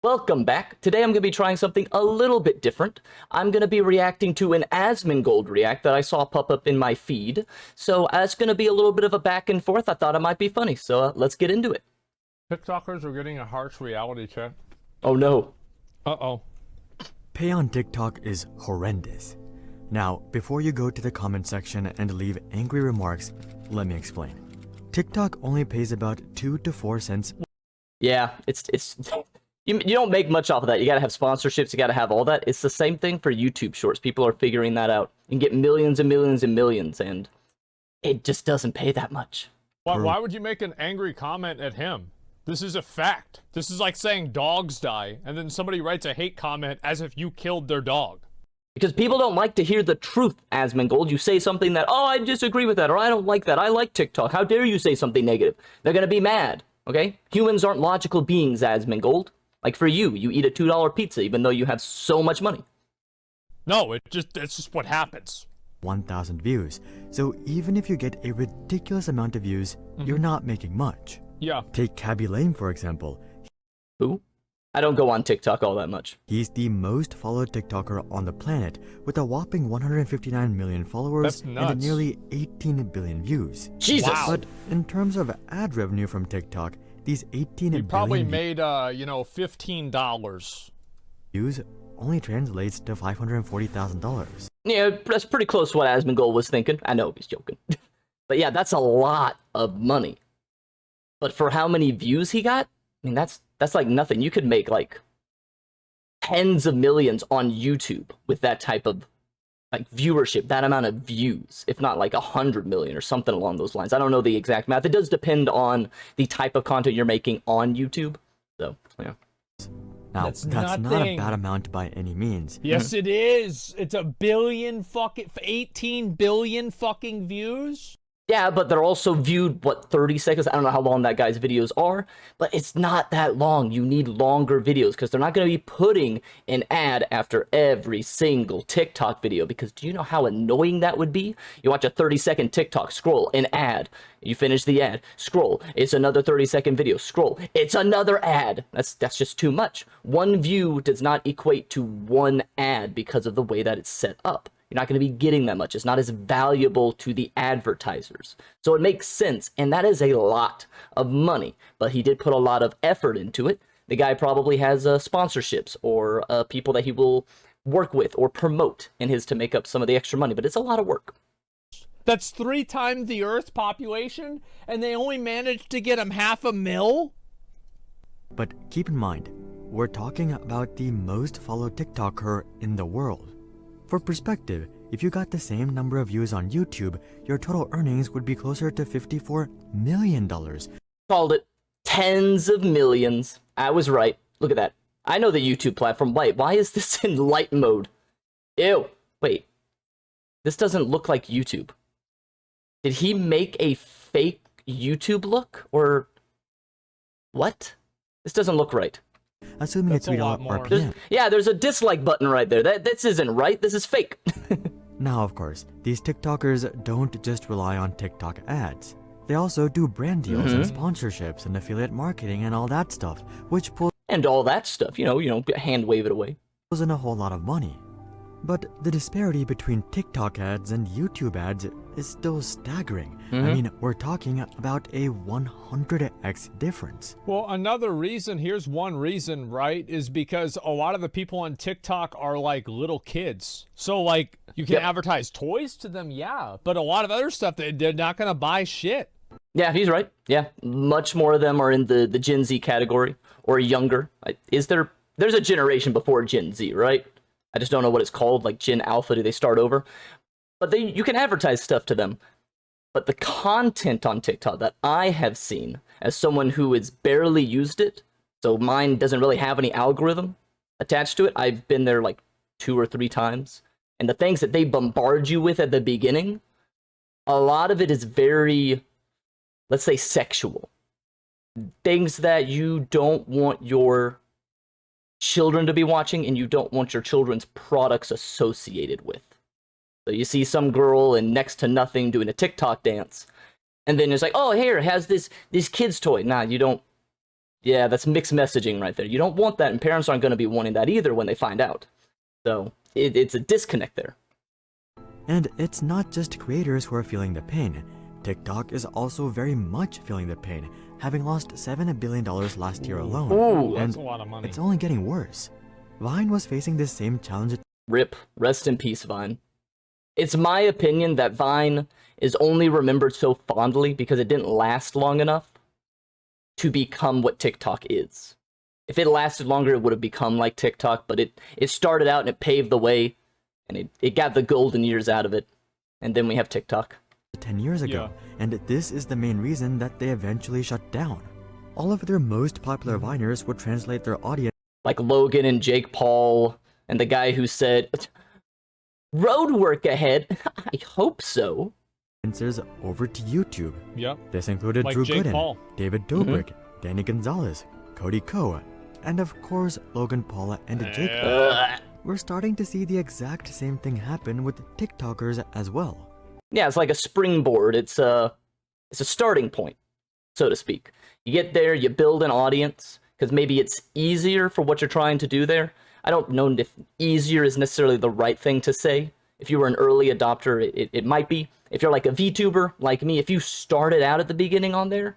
Welcome back. Today I'm going to be trying something a little bit different. I'm going to be reacting to an Asmongold react that I saw pop up in my feed. So it's going to be a little bit of a back and forth. I thought it might be funny, so let's get into it. TikTokers are getting a harsh reality check. Oh no. Uh-oh. Pay on TikTok is horrendous. Now, before you go to the comment section and leave angry remarks, let me explain. TikTok only pays about 2 to 4 cents. Yeah, it's you don't make much off of that. You gotta have sponsorships, you gotta have all that. It's the same thing for YouTube Shorts. People are figuring that out. You can get millions and millions and millions, and it just doesn't pay that much. Why would you make an angry comment at him? This is a fact. This is like saying dogs die, and then somebody writes a hate comment as if you killed their dog. Because people don't like to hear the truth, Asmongold. You say something that, oh, I disagree with that, or I don't like that. I like TikTok. How dare you say something negative? They're gonna be mad, okay? Humans aren't logical beings, Asmongold. Like for you, you eat a $2 pizza even though you have so much money. No, it's just what happens. 1,000 views. So even if you get a ridiculous amount of views, you're not making much. Yeah. Take Cabby Lame, for example. Who? I don't go on TikTok all that much. He's the most followed TikToker on the planet with a whopping 159 million followers and nearly 18 billion views. Jesus! Wow. But in terms of ad revenue from TikTok, these 18 He billion probably made, $15. views only translates to $540,000. Yeah, that's pretty close to what Asmongold was thinking. I know he's joking. But yeah, that's a lot of money. But for how many views he got, I mean, that's like nothing. You could make like tens of millions on YouTube with that type of like viewership, that amount of views, if not like 100 million or something along those lines. I don't know the exact math. It does depend on the type of content you're making on YouTube. So, yeah. Now, That's not a nothing. bad amount by any means. Yes, it is. It's 18 billion fucking views. Yeah, but they're also viewed, what, 30 seconds? I don't know how long that guy's videos are, but it's not that long. You need longer videos because they're not going to be putting an ad after every single TikTok video, because do you know how annoying that would be? You watch a 30-second TikTok, scroll, an ad. You finish the ad, scroll, it's another 30-second video, scroll, it's another ad. That's just too much. One view does not equate to one ad because of the way that it's set up. You're not going to be getting that much. It's not as valuable to the advertisers. So it makes sense, and that is a lot of money. But he did put a lot of effort into it. The guy probably has sponsorships or people that he will work with or promote in his to make up some of the extra money. But it's a lot of work. That's 3 times the Earth's population, and they only managed to get him $500,000? But keep in mind, we're talking about the most followed TikToker in the world. For perspective, if you got the same number of views on YouTube, your total earnings would be closer to $54 million. Called it tens of millions. I was right. Look at that. I know the YouTube platform. Wait, why is this in light mode? Ew. Wait. This doesn't look like YouTube. Did he make a fake YouTube look? Or what? This doesn't look right. Assuming That's it's a lot $3 more. RPM. There's a dislike button right there. This isn't right. This is fake. Now, of course, these TikTokers don't just rely on TikTok ads. They also do brand deals and sponsorships and affiliate marketing and all that stuff, which pulls And all that stuff, you know, hand wave it away. in a whole lot of money. But the disparity between TikTok ads and YouTube ads is still staggering. I mean, we're talking about a 100x difference. Well, here's one reason, right, is because a lot of the people on TikTok are like little kids. So like you can advertise toys to them, yeah, but a lot of other stuff, they're not going to buy shit. Yeah, he's right. Yeah, much more of them are in the Gen Z category or younger. There's a generation before Gen Z, right? I just don't know what it's called, like Gen Alpha, do they start over? But you can advertise stuff to them. But the content on TikTok that I have seen, as someone who has barely used it, so mine doesn't really have any algorithm attached to it, I've been there like 2 or 3 times, and the things that they bombard you with at the beginning, a lot of it is very, let's say, sexual. Things that you don't want your children to be watching, and you don't want your children's products associated with. So you see some girl in next to nothing doing a TikTok dance, and then it's like, oh, here, it has this kid's toy. Nah, you don't Yeah, that's mixed messaging right there. You don't want that, and parents aren't going to be wanting that either when they find out. So it's a disconnect there. And it's not just creators who are feeling the pain. TikTok is also very much feeling the pain, having lost $7 billion last year alone. Ooh, That's and a lot of money. it's only getting worse. Vine was facing this same challenge. Rip. Rest in peace, Vine. It's my opinion that Vine is only remembered so fondly because it didn't last long enough to become what TikTok is. If it lasted longer, it would have become like TikTok, but it started out and it paved the way, and it got the golden years out of it, and then we have TikTok. 10 years ago, and this is the main reason that they eventually shut down. All of their most popular Viners would translate their audience Like Logan and Jake Paul, and the guy who said, "Road work ahead." I hope so. over to YouTube. Yep. This included Like Drew Jake Gooden, Paul. David Dobrik, Danny Gonzalez, Cody Ko, and of course Logan Paul and Jake Paul. Ugh. We're starting to see the exact same thing happen with TikTokers as well. Yeah, it's like a springboard. It's a starting point, so to speak. You get there, you build an audience, because maybe it's easier for what you're trying to do there. I don't know if easier is necessarily the right thing to say. If you were an early adopter, it might be. If you're like a VTuber, like me, if you started out at the beginning on there,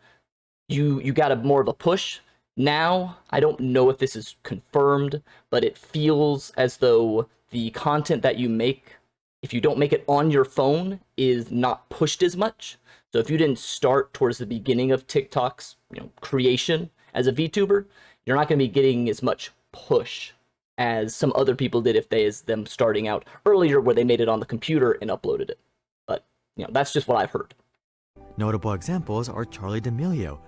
you got more of a push. Now, I don't know if this is confirmed, but it feels as though the content that you make, if you don't make it on your phone, is not pushed as much. So if you didn't start towards the beginning of TikTok's creation as a VTuber, you're not going to be getting as much push as some other people did if they as them starting out earlier where they made it on the computer and uploaded it. But that's just what I've heard. Notable examples are Charlie D'Amelio,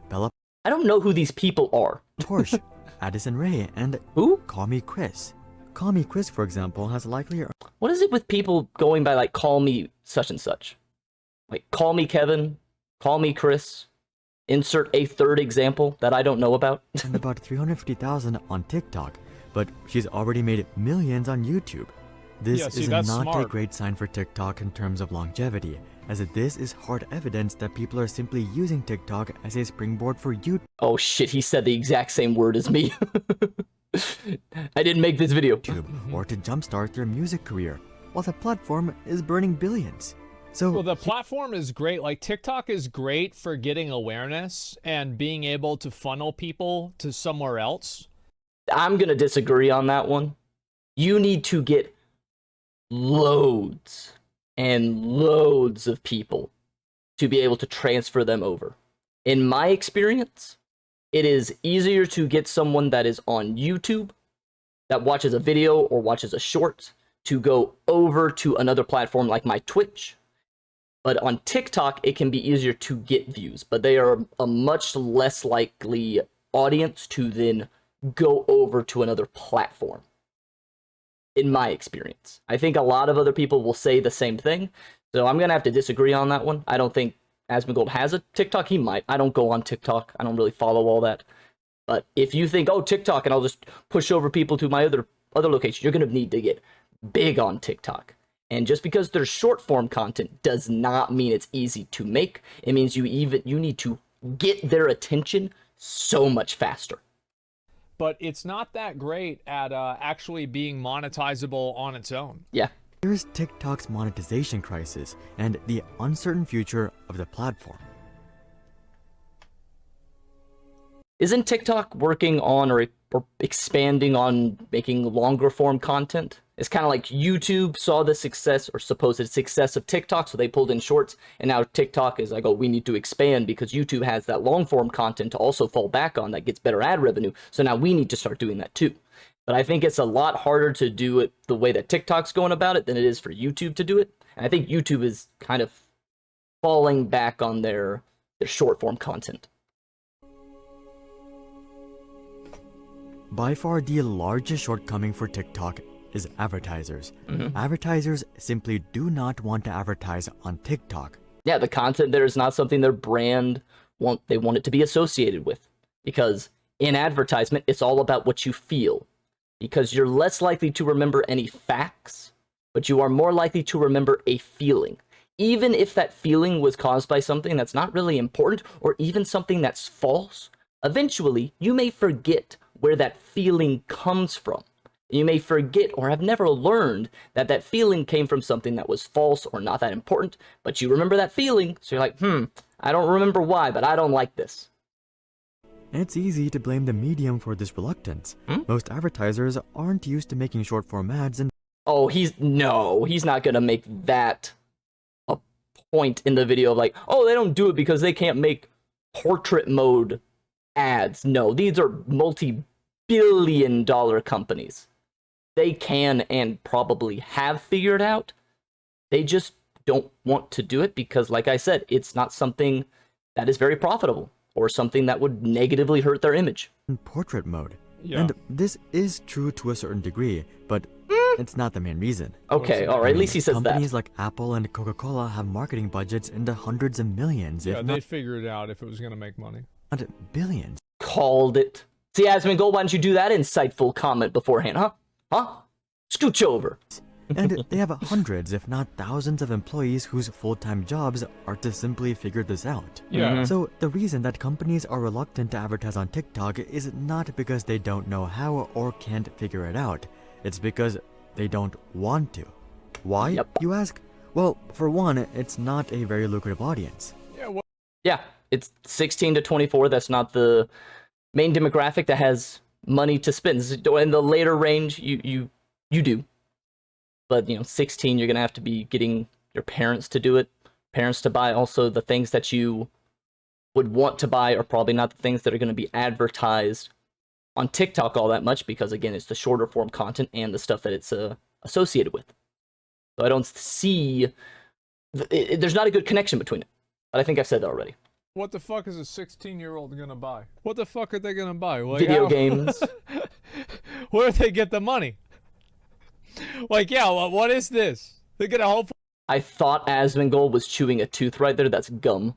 Bella I don't know who these people are. Porsche, Addison Rae, and Who? Call Me Chris. Call Me Chris, for example, has likely What is it with people going by like call me such and such? Like call me Kevin, call me Chris. Insert a third example that I don't know about. earned about 350,000 on TikTok, but she's already made millions on YouTube. This Yeah, see, is that's not a smart. great sign for TikTok in terms of longevity, as this is hard evidence that people are simply using TikTok as a springboard for YouTube Oh shit, he said the exact same word as me. I didn't make this video. or to jumpstart their music career, while the platform is burning billions. So Well, the platform is great. Like TikTok is great for getting awareness and being able to funnel people to somewhere else. I'm gonna disagree on that one. You need to get loads and loads of people to be able to transfer them over. In my experience, it is easier to get someone that is on YouTube that watches a video or watches a short to go over to another platform like my Twitch. But on TikTok, it can be easier to get views, but they are a much less likely audience to then go over to another platform. In my experience, I think a lot of other people will say the same thing, so I'm gonna have to disagree on that one. I don't think Asmongold has a TikTok. He might. I don't go on TikTok. I don't really follow all that. But if you think, oh, TikTok, and I'll just push over people to my other locations, you're gonna need to get big on TikTok. And just because there's short form content does not mean it's easy to make. It means you need to get their attention so much faster. But it's not that great at actually being monetizable on its own. Yeah. here's TikTok's monetization crisis and the uncertain future of the platform. Isn't TikTok working on or expanding on making longer form content? It's kind of like YouTube saw the success or supposed success of TikTok, so they pulled in shorts, and now TikTok is like, oh, we need to expand because YouTube has that long form content to also fall back on that gets better ad revenue, so now we need to start doing that too. But I think it's a lot harder to do it the way that TikTok's going about it than it is for YouTube to do it, and I think YouTube is kind of falling back on their short form content. By far the largest shortcoming for TikTok is advertisers. Advertisers simply do not want to advertise on TikTok. Yeah, the content there is not something their brand want it to be associated with, because in advertisement it's all about what you feel, because you're less likely to remember any facts, but you are more likely to remember a feeling, even if that feeling was caused by something that's not really important or even something that's false. eventually you may forget where that feeling comes from. You may forget or have never learned that that feeling came from something that was false or not that important, but you remember that feeling, so you're like, I don't remember why, but I don't like this. It's easy to blame the medium for this reluctance. Most advertisers aren't used to making short-form ads, and Oh, he's not gonna make that a point in the video of like, oh, they don't do it because they can't make portrait mode ads. No, these are multi-billion-dollar companies. They can and probably have figured out. They just don't want to do it because, like I said, it's not something that is very profitable or something that would negatively hurt their image. in portrait mode. Yeah. And this is true to a certain degree, but it's not the main reason. Okay, all right, at least he says Companies that. like Apple and Coca-Cola have marketing budgets in the hundreds of millions, Yeah, if they'd figure it out if it was going to make money. not billions. Called it. See, Asmongold, why don't you do that insightful comment beforehand, huh? Huh? Scooch over. And they have hundreds, if not thousands, of employees whose full-time jobs are to simply figure this out. Yeah. So the reason that companies are reluctant to advertise on TikTok is not because they don't know how or can't figure it out. It's because they don't want to. Why, Yep. you ask? Well, for one, it's not a very lucrative audience. Yeah, well, Yeah, it's 16 to 24. That's not the main demographic that has money to spend. In the later range, you do. But, 16, you're going to have to be getting your parents to do it. Parents to buy also the things that you would want to buy are probably not the things that are going to be advertised on TikTok all that much because, again, it's the shorter form content and the stuff that it's associated with. So I don't see... there's not a good connection between it. But I think I've said that already. what the fuck is a 16-year-old going to buy? What the fuck are they going to buy? Like, Video how- games. Where do they get the money? Like, yeah, what is this? They're going to hope. I thought Asmongold was chewing a tooth right there. That's gum.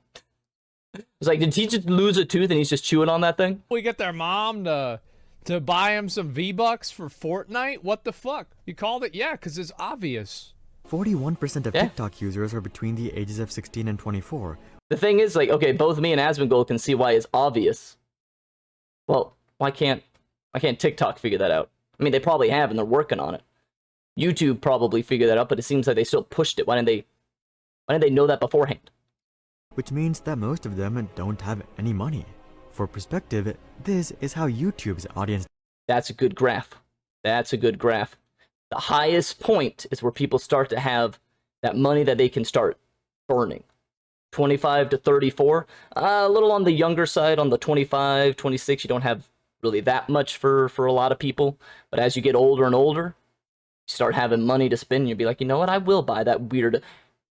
It's like, did he just lose a tooth and he's just chewing on that thing? We get their mom to buy him some V-Bucks for Fortnite? What the fuck? You called it? Yeah, because it's obvious. 41% of Yeah. TikTok users are between the ages of 16 and 24. The thing is, like, okay, both me and Asmongold can see why it's obvious. Well, why can't TikTok figure that out? I mean, they probably have and they're working on it. YouTube probably figured that out, but it seems like they still pushed it. Why didn't they know that beforehand? Which means that most of them don't have any money. For perspective, this is how YouTube's audience That's a good graph. That's a good graph. The highest point is where people start to have that money that they can start burning. 25 to 34, a little on the younger side. On the 25, 26, you don't have really that much for a lot of people. But as you get older and older, you start having money to spend. You'll be like, you know what? I will buy that weird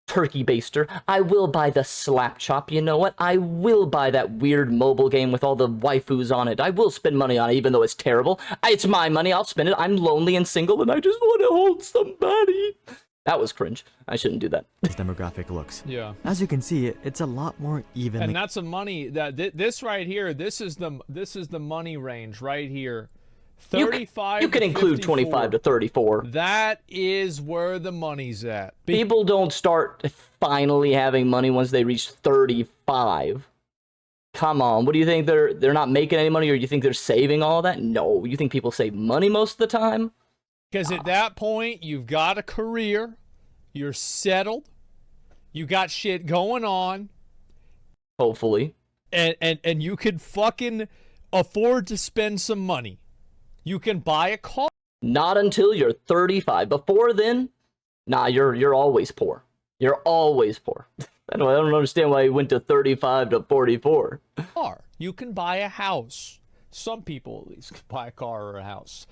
turkey baster. I will buy the slap chop. You know what? I will buy that weird mobile game with all the waifus on it. I will spend money on it, even though it's terrible. It's my money. I'll spend it. I'm lonely and single, and I just want to hold somebody. That was cringe. I shouldn't do that. demographic looks. Yeah. As you can see, it's a lot more evenly And that's the money that this right here. This is the money range right here. 35. You can to include 54. 25 to 34. That is where the money's at. People don't start finally having money once they reach 35. Come on, what do you think? They're not making any money, or do you think they're saving all that? No, you think people save money most of the time? Because at that point, you've got a career, you're settled, you got shit going on, Hopefully. and you can fucking afford to spend some money. You can buy a car. Not until you're 35. Before then, nah, you're always poor. You're always poor. I don't understand why he went to 35 to 44. You can buy a house. Some people at least can buy a car or a house.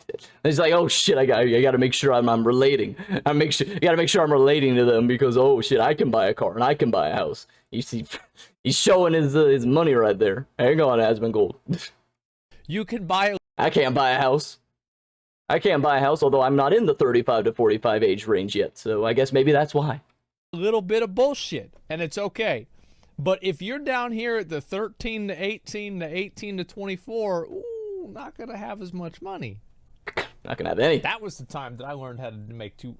And he's like, oh shit, I gotta make sure I'm relating. You gotta make sure I'm relating to them because oh shit, I can buy a car and I can buy a house. You see, he's showing his money right there. Hang on, Asmongold. You can buy I can't buy a house. I can't buy a house, although I'm not in the 35 to 45 age range yet. So I guess maybe that's why. a little bit of bullshit, and it's okay. But if you're down here at the 13 to 18 to 18 to 24, ooh, not gonna have as much money. Not gonna have any. That was the time that I learned how to make $2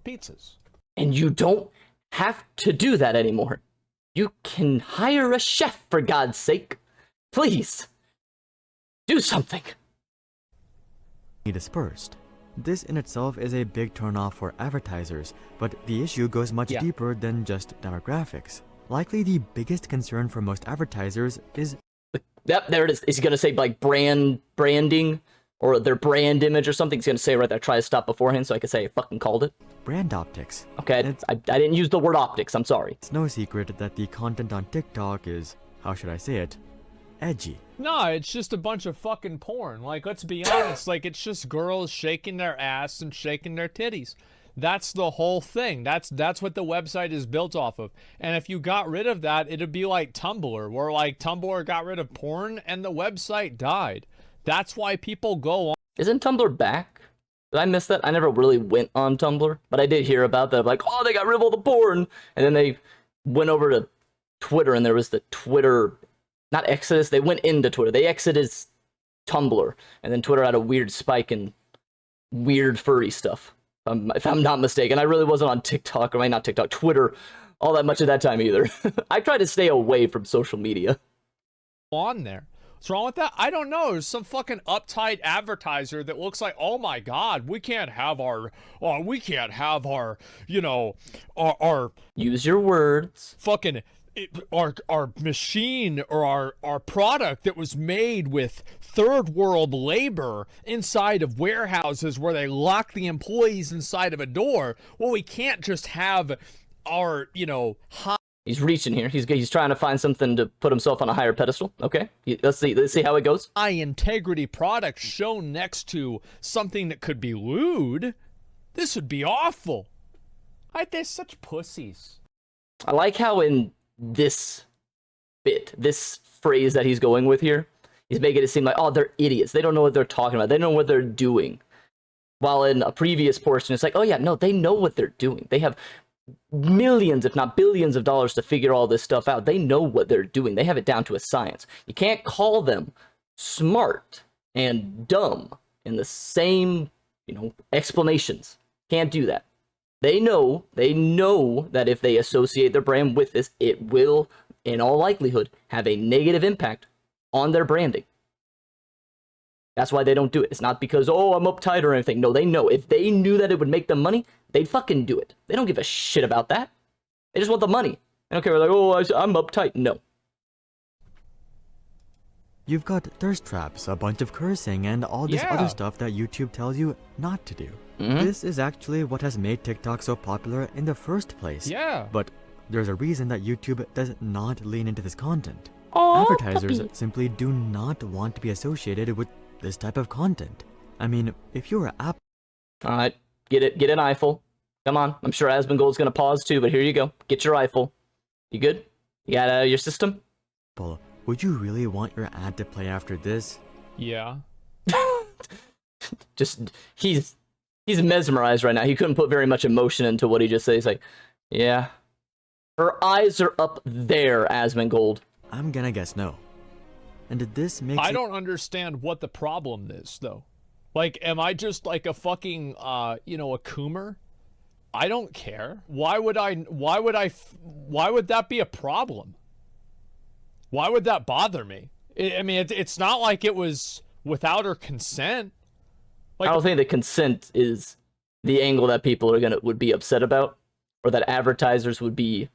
pizzas. And you don't have to do that anymore. You can hire a chef, for God's sake. Please, do something. Dispersed. This in itself is a big turnoff for advertisers, but the issue goes much deeper than just demographics. Likely the biggest concern for most advertisers is... Yep, there it is. Is he gonna say like branding or their brand image or something? He's gonna say right there. Try to stop beforehand so I can say I fucking called it. brand optics. Okay, I didn't use the word optics. I'm sorry. It's no secret that the content on TikTok is, how should I say it, edgy. No, it's just a bunch of fucking porn. Like, let's be honest. Like, it's just girls shaking their ass and shaking their titties. That's the whole thing. That's what the website is built off of. And if you got rid of that, it'd be like Tumblr, where like Tumblr got rid of porn and the website died. That's why people go on. Isn't Tumblr back? Did I miss that? I never really went on Tumblr, but I did hear about that. Like, oh, they got rid of all the porn, and then they went over to Twitter, and there was the Twitter, not Exodus. They went into Twitter. They exited Tumblr, and then Twitter had a weird spike in weird furry stuff. If I'm not mistaken, I really wasn't on TikTok, or not TikTok, Twitter, all that much at that time either. I tried to stay away from social media. On there. What's wrong with that? I don't know. There's some fucking uptight advertiser that looks like, oh my god, we can't have our, you know, our Use your words. fucking our machine or our product that was made with third world labor inside of warehouses where they lock the employees inside of a door. Well, we can't just have our, you know, He's reaching here. He's trying to find something to put himself on a higher pedestal. Okay, let's see how it goes. high integrity product shown next to something that could be lewd. This would be awful. They're such pussies. I like how in this phrase that he's going with here, he's making it seem like, oh, they're idiots. They don't know what they're talking about. They don't know what they're doing. While in a previous portion, it's like, oh yeah, no, they know what they're doing. They have millions, if not billions of dollars to figure all this stuff out. They know what they're doing. They have it down to a science. You can't call them smart and dumb in the same, explanations. Can't do that. They know that if they associate their brand with this, it will, in all likelihood, have a negative impact on their branding. That's why they don't do it. It's not because, oh, I'm uptight or anything. No, they know. If they knew that it would make them money, they'd fucking do it. They don't give a shit about that. They just want the money. They don't care, like, oh, I'm uptight. No. You've got thirst traps, a bunch of cursing, and all this other stuff that YouTube tells you not to do. Mm-hmm. This is actually what has made TikTok so popular in the first place. Yeah. But there's a reason that YouTube does not lean into this content. Oh, Advertisers puppy. simply do not want to be associated with this type of content. I mean, if you're an app... Alright, get an eyeful. Come on, I'm sure Asmongold's gonna pause too, but here you go. Get your eyeful. You good? You got it out of your system? Would you really want your ad to play after this? Yeah. Just, he's mesmerized right now. He couldn't put very much emotion into what he just said. He's like, yeah. Her eyes are up there, Asmongold. I'm gonna guess no. And did this make I don't understand what the problem is, though. Like, am I just like a fucking, a coomer? I don't care. Why would that be a problem? Why would that bother me? It's not like it was without her consent. Like, I don't think the consent is the angle that people would be upset about, or that advertisers would be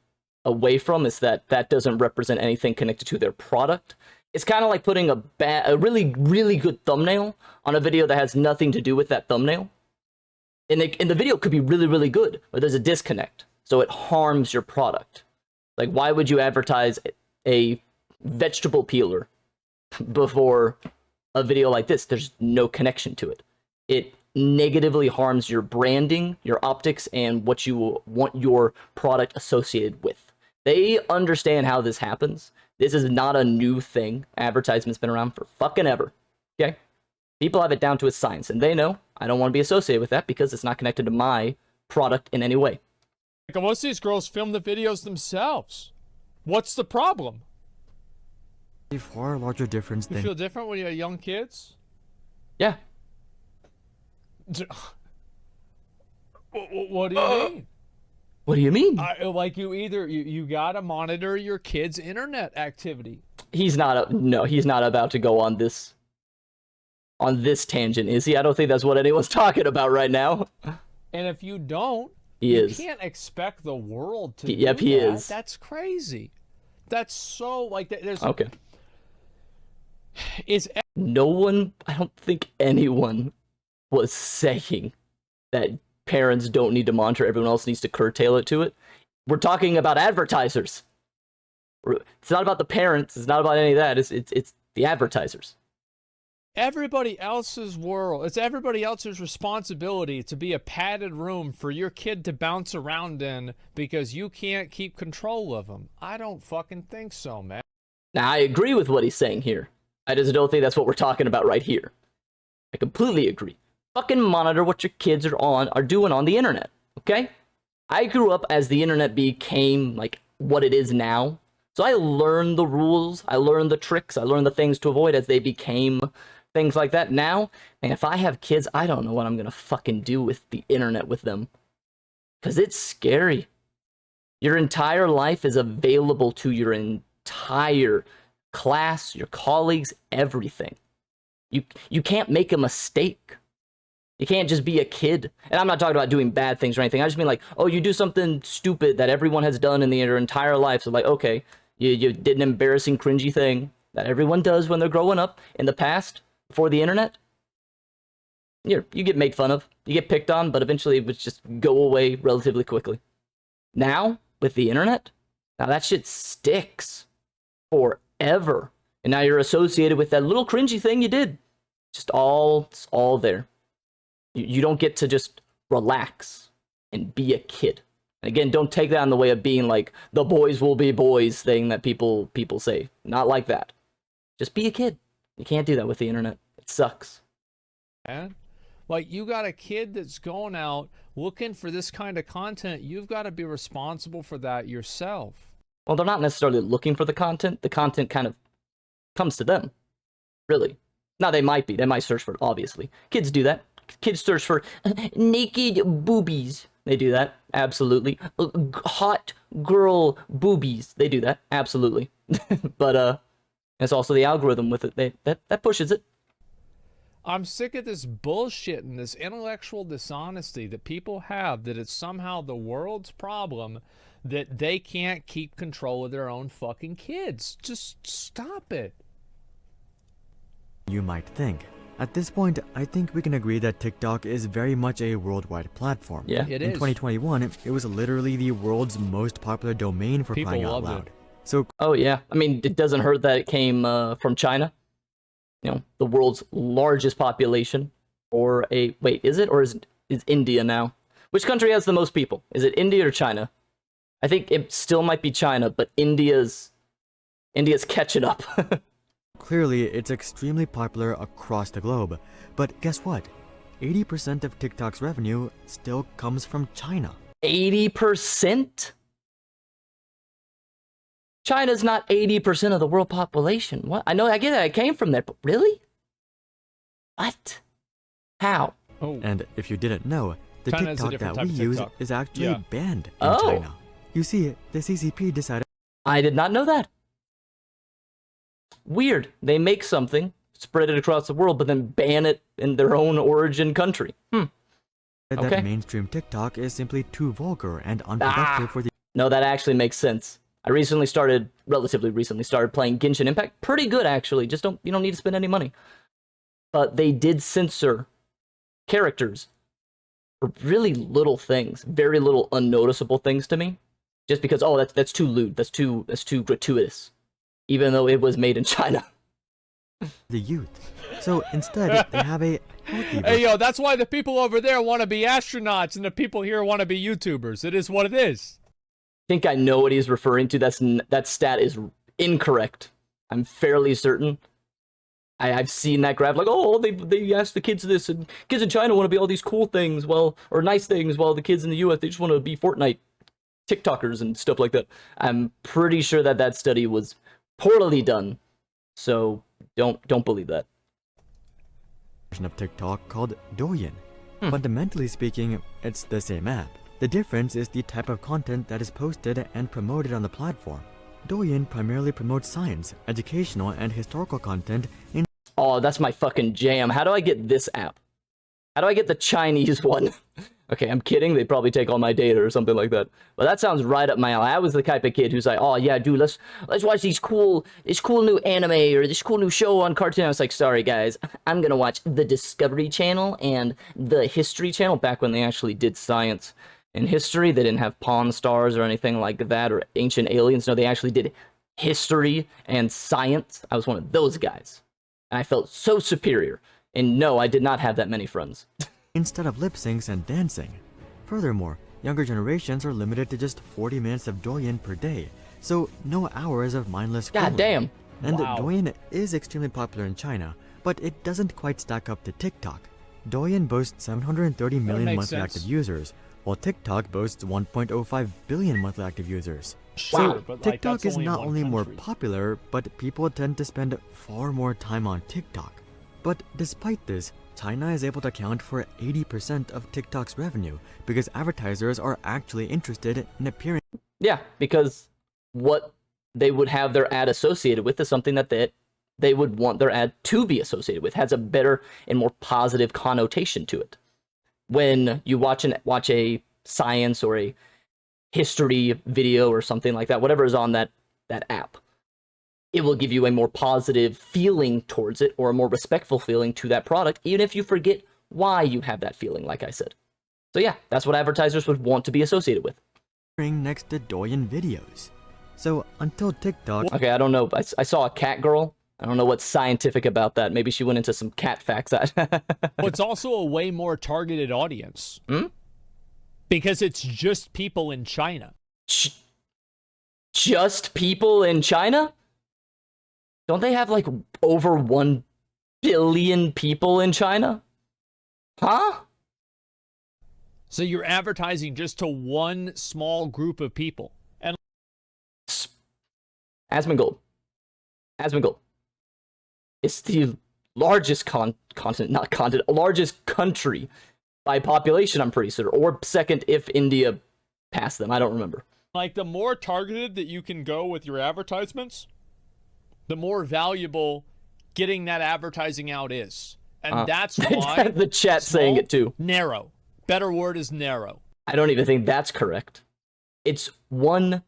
away from. Is that doesn't represent anything connected to their product. It's kind of like putting a really, really good thumbnail on a video that has nothing to do with that thumbnail. And the video could be really, really good, but there's a disconnect. So it harms your product. Like, why would you advertise a vegetable peeler before a video like this? There's no connection to it. It negatively harms your branding, your optics, and what you want your product associated with. They understand how this happens. This is not a new thing. Advertisement's been around for fucking ever. Okay? People have it down to a science, and they know I don't want to be associated with that because it's not connected to my product in any way. Like, most of these girls film the videos themselves. What's the problem? a far larger difference You than... feel different when you have young kids? Yeah. What do you mean? What do you mean? Like, you gotta monitor your kids' internet activity. He's not no, he's not about to go on this tangent, is he? I don't think that's what anyone's talking about right now. And if you don't, He you is. can't expect the world to Yep, do he that. is. That's crazy. That's so like there's Okay. Is No one, I don't think anyone was saying that parents don't need to monitor, everyone else needs to curtail it to it. We're talking about advertisers. It's not about the parents, it's not about any of that, it's the advertisers. everybody else's world. It's everybody else's responsibility to be a padded room for your kid to bounce around in because you can't keep control of them. I don't fucking think so, man. Now, I agree with what he's saying here. I just don't think that's what we're talking about right here. I completely agree. Fucking monitor what your kids are doing on the internet, okay? I grew up as the internet became, like, what it is now. So I learned the rules, I learned the tricks, I learned the things to avoid as they became things like that. Now, and if I have kids, I don't know what I'm gonna fucking do with the internet with them. Because it's scary. Your entire life is available to your entire class, your colleagues, everything. You can't make a mistake. You can't just be a kid. And I'm not talking about doing bad things or anything. I just mean like, oh, you do something stupid that everyone has done in their entire life. So like, okay, you did an embarrassing, cringy thing that everyone does when they're growing up in the past, before the internet. You get made fun of. You get picked on, but eventually it would just go away relatively quickly. Now, with the internet, now that shit sticks forever. And now you're associated with that little cringy thing you did. It's all there. You don't get to just relax and be a kid. And again, don't take that in the way of being like the boys will be boys thing that people say. Not like that. Just be a kid. You can't do that with the internet. It sucks. Man. Like, you got a kid that's going out looking for this kind of content. You've got to be responsible for that yourself. Well, they're not necessarily looking for the content. The content kind of comes to them. Really. Now, they might be. They might search for it, obviously. Kids do that. Kids search for naked boobies. They do that. Absolutely. Hot girl boobies. They do that. Absolutely. But, it's also the algorithm with it. That pushes it. I'm sick of this bullshit and this intellectual dishonesty that people have, that it's somehow the world's problem that they can't keep control of their own fucking kids. Just stop it. You might think. At this point, I think we can agree that TikTok is very much a worldwide platform. Yeah. It In is. 2021, it was literally the world's most popular domain for People crying out loved loud. it. So Oh, yeah. I mean, it doesn't hurt that it came from China. You know, the world's largest population. Or wait, is it? Or is India now? Which country has the most people? Is it India or China? I think it still might be China, but India's catching up. clearly, it's extremely popular across the globe. But guess what? 80% of TikTok's revenue still comes from China. 80%? China's not 80% of the world population. What? I get that it came from there, but really? What? How? Oh, And if you didn't know, the China is a TikTok different that type we of use TikTok. is actually Yeah. banned in Oh. China. You see, the CCP decided I did not know that. Weird. They make something, spread it across the world, but then ban it in their own origin country. Okay. that mainstream TikTok is simply too vulgar and unproductive for the No, that actually makes sense. I relatively recently started playing Genshin Impact. Pretty good, actually. You don't need to spend any money. But they did censor characters for really little things, very little unnoticeable things to me. Just because, oh, that's too lewd, that's too gratuitous, even though it was made in China. youth. So instead, they have a healthy hey, yo, that's why the people over there want to be astronauts and the people here want to be YouTubers. It is what it is. I think I know what he's referring to. That stat is incorrect. I'm fairly certain. I've seen that graph, like, oh, they asked the kids this, and kids in China want to be all these cool things, or nice things, while the kids in the US, they just want to be Fortnite TikTokers and stuff like that. I'm pretty sure that study was poorly done, so don't believe that. version of TikTok called Douyin. Fundamentally speaking, it's the same app. The difference is the type of content that is posted and promoted on the platform. Douyin primarily promotes science, educational, and historical content in Oh, that's my fucking jam. How do I get this app? How do I get the Chinese one? Okay, I'm kidding. They probably take all my data or something like that. But that sounds right up my alley. I was the type of kid who's like, oh yeah, dude, let's watch this cool new anime or this cool new show on Cartoon. I was like, sorry guys, I'm gonna watch the Discovery Channel and the History Channel back when they actually did science and history. They didn't have Pawn Stars or anything like that or Ancient Aliens. No, they actually did history and science. I was one of those guys. And I felt so superior. And no, I did not have that many friends. instead of lip syncs and dancing. Furthermore, younger generations are limited to just 40 minutes of Douyin per day, so no hours of mindless scrolling. God damn. And Wow. Douyin is extremely popular in China, but it doesn't quite stack up to TikTok. Douyin boasts 730 million makes monthly sense. active users, while TikTok boasts 1.05 billion monthly active users. Sure, So but, like, TikTok that's is not in one only more country. popular, but people tend to spend far more time on TikTok. But despite this, China is able to account for 80% of TikTok's revenue because advertisers are actually interested in appearing Yeah, because what they would have their ad associated with is something that they would want their ad to be associated with, has a better and more positive connotation to it. When you watch a science or a history video or something like that, whatever is on that app, it will give you a more positive feeling towards it or a more respectful feeling to that product, even if you forget why you have that feeling, like I said. So yeah, that's what advertisers would want to be associated with. next to Douyin videos. So until TikTok Okay, I don't know. I saw a cat girl. I don't know what's scientific about that. Maybe she went into some cat facts. Well, it's also a way more targeted audience. Hmm? Because it's just people in China. Just people in China? Don't they have like over 1 billion people in China? Huh? So you're advertising just to one small group of people. And Asmongold. It's the largest largest country by population, I'm pretty sure. Or second if India passed them. I don't remember. like the more targeted that you can go with your advertisements, the more valuable getting that advertising out is. And that's why the chat saying small, it too. Narrow. Better word is narrow. I don't even think that's correct. It's 1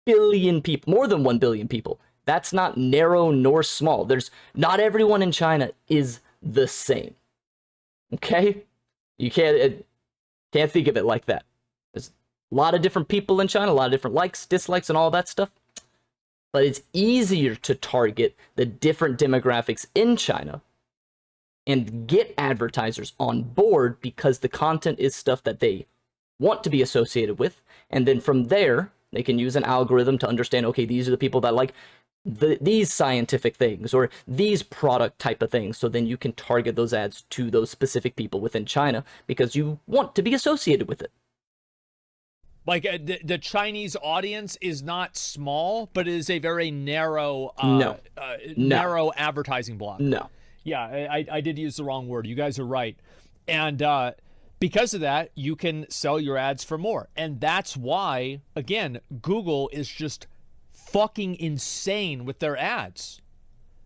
billion people, more than 1 billion people. That's not narrow nor small. Not everyone in China is the same. Okay? You can't think of it like that. There's a lot of different people in China, a lot of different likes, dislikes, and all that stuff. But it's easier to target the different demographics in China and get advertisers on board because the content is stuff that they want to be associated with. And then from there, they can use an algorithm to understand, okay, these are the people that like these scientific things or these product type of things. So then you can target those ads to those specific people within China because you want to be associated with it. Like the Chinese audience is not small, but it is a very narrow, No. narrow advertising block. No. Yeah, I did use the wrong word. You guys are right. And because of that, you can sell your ads for more. And that's why, again, Google is just fucking insane with their ads.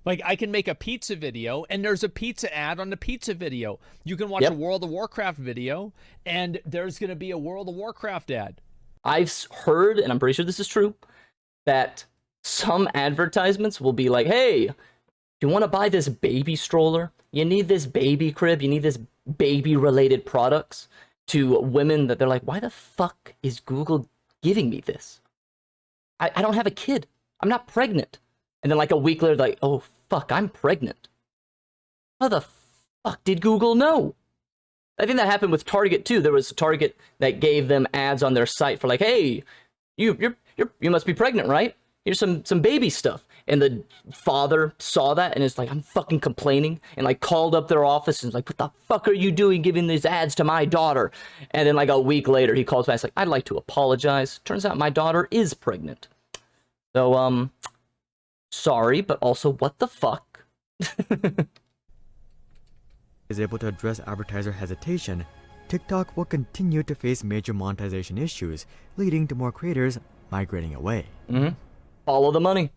Like, I can make a pizza video, and there's a pizza ad on the pizza video. You can watch Yep. a World of Warcraft video, and there's going to be a World of Warcraft ad. I've heard, and I'm pretty sure this is true, that some advertisements will be like, hey, you want to buy this baby stroller? You need this baby crib? You need this baby-related products? To women that they're like, why the fuck is Google giving me this? I don't have a kid. I'm not pregnant. And then like a week later, like, oh, fuck, I'm pregnant. How the fuck did Google know? I think that happened with Target too. There was a Target that gave them ads on their site for like, hey, you must be pregnant, right? Here's some baby stuff. And the father saw that and is like, I'm fucking complaining, and like called up their office and was like, what the fuck are you doing giving these ads to my daughter? And then like a week later, he calls back, like, I'd like to apologize. Turns out my daughter is pregnant. So, sorry, but also what the fuck? is able to address advertiser hesitation, TikTok will continue to face major monetization issues, leading to more creators migrating away. Mm-hmm. Follow the money.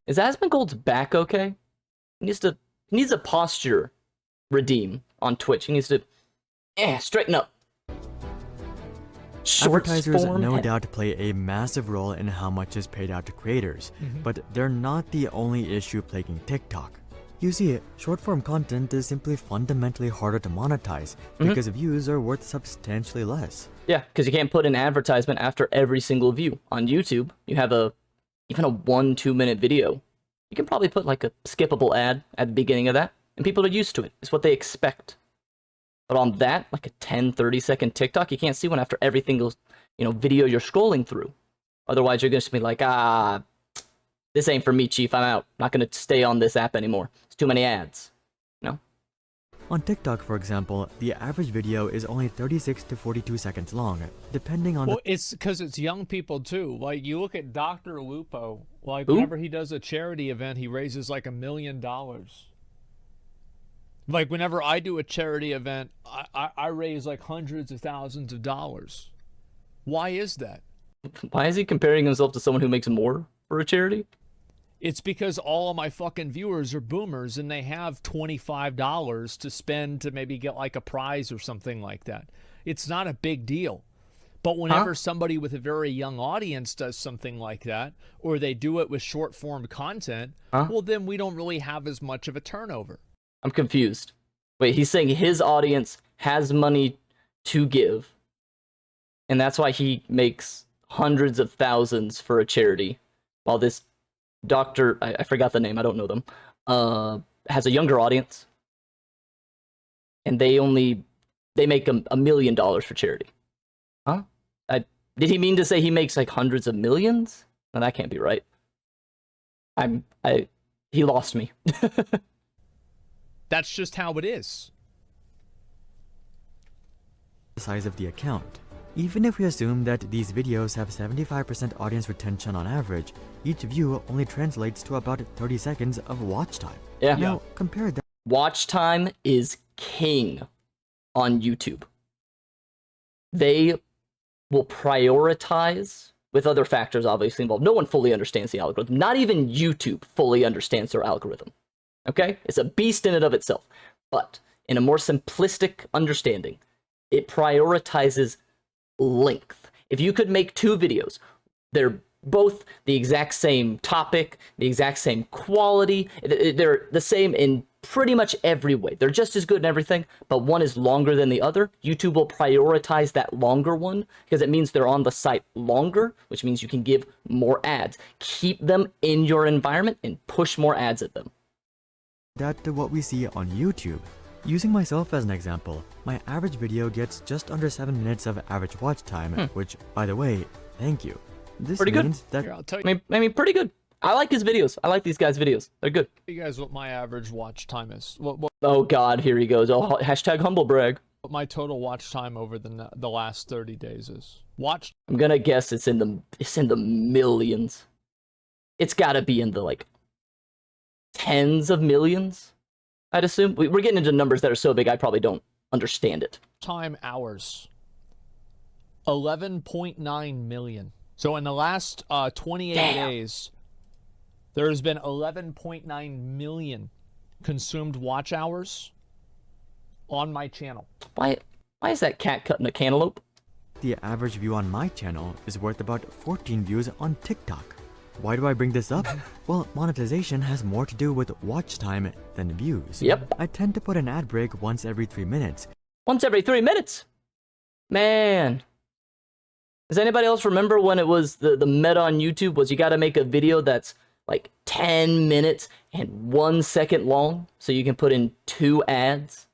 Is Asmongold's back okay? He needs a posture redeem on Twitch. He needs to straighten up. Shorts Advertisers form no and- doubt play a massive role in how much is paid out to creators, but they're not the only issue plaguing TikTok. You see, short-form content is simply fundamentally harder to monetize because views are worth substantially less. Yeah, because you can't put an advertisement after every single view. On YouTube, you have even a 1-2 minute video. You can probably put like a skippable ad at the beginning of that, and people are used to it. It's what they expect. But on that, like a 10-30 second TikTok, you can't see one after every single, video you're scrolling through. Otherwise, you're going to be like, this ain't for me, chief. I'm out. Not going to stay on this app anymore. It's too many ads. On TikTok, for example, the average video is only 36 to 42 seconds long, depending on Well, it's because it's young people too. Like you look at Dr. Lupo. Like Who? whenever he does a charity event, he raises like $1 million. Like whenever I do a charity event, I raise like hundreds of thousands of dollars. Why is that? Why is he comparing himself to someone who makes more for a charity? It's because all of my fucking viewers are boomers and they have $25 to spend to maybe get like a prize or something like that. It's not a big deal. But whenever somebody with a very young audience does something like that, or they do it with short form content, well, then we don't really have as much of a turnover. I'm confused. Wait, he's saying his audience has money to give, and that's why he makes hundreds of thousands for a charity, while this doctor, I forgot the name, I don't know them, has a younger audience, and they make $1 million for charity. Huh? Did he mean to say he makes like hundreds of millions? No, that can't be right. He lost me. That's just how it is. the size of the account. Even if we assume that these videos have 75% audience retention on average, each view only translates to about 30 seconds of watch time. Yeah. Now, compare that Watch time is king on YouTube. They will prioritize, with other factors obviously involved. No one fully understands the algorithm. Not even YouTube fully understands their algorithm. Okay? It's a beast in and of itself. But in a more simplistic understanding, it prioritizes length. If you could make two videos, they're both the exact same topic, the exact same quality, they're the same in pretty much every way. They're just as good in everything, but one is longer than the other. YouTube will prioritize that longer one because it means they're on the site longer, which means you can give more ads. Keep them in your environment and push more ads at them. to what we see on YouTube. Using myself as an example, my average video gets just under 7 minutes of average watch time, which, by the way, thank you. This Pretty good. means that Here, I'll tell you I mean, pretty good. I like his videos. I like these guys' videos. They're good. guys what my average watch time is. What Oh God, here he goes. Oh, hashtag humble brag. my total watch time over the last 30 days is. Watch I'm gonna guess it's in the millions. It's gotta be in the like tens of millions, I'd assume. We're getting into numbers that are so big I probably don't understand it. time hours. 11.9 million. So in the last 28 Damn. days, there has been 11.9 million consumed watch hours on my channel. Why is that cat cutting a cantaloupe? the average view on my channel is worth about 14 views on TikTok. Why do I bring this up? Well, monetization has more to do with watch time than views. Yep. I tend to put an ad break once every 3 minutes. Once every 3 minutes. Man. Does anybody else remember when it was the meta on YouTube was you gotta make a video that's like 10 minutes and 1 second long so you can put in 2 ads?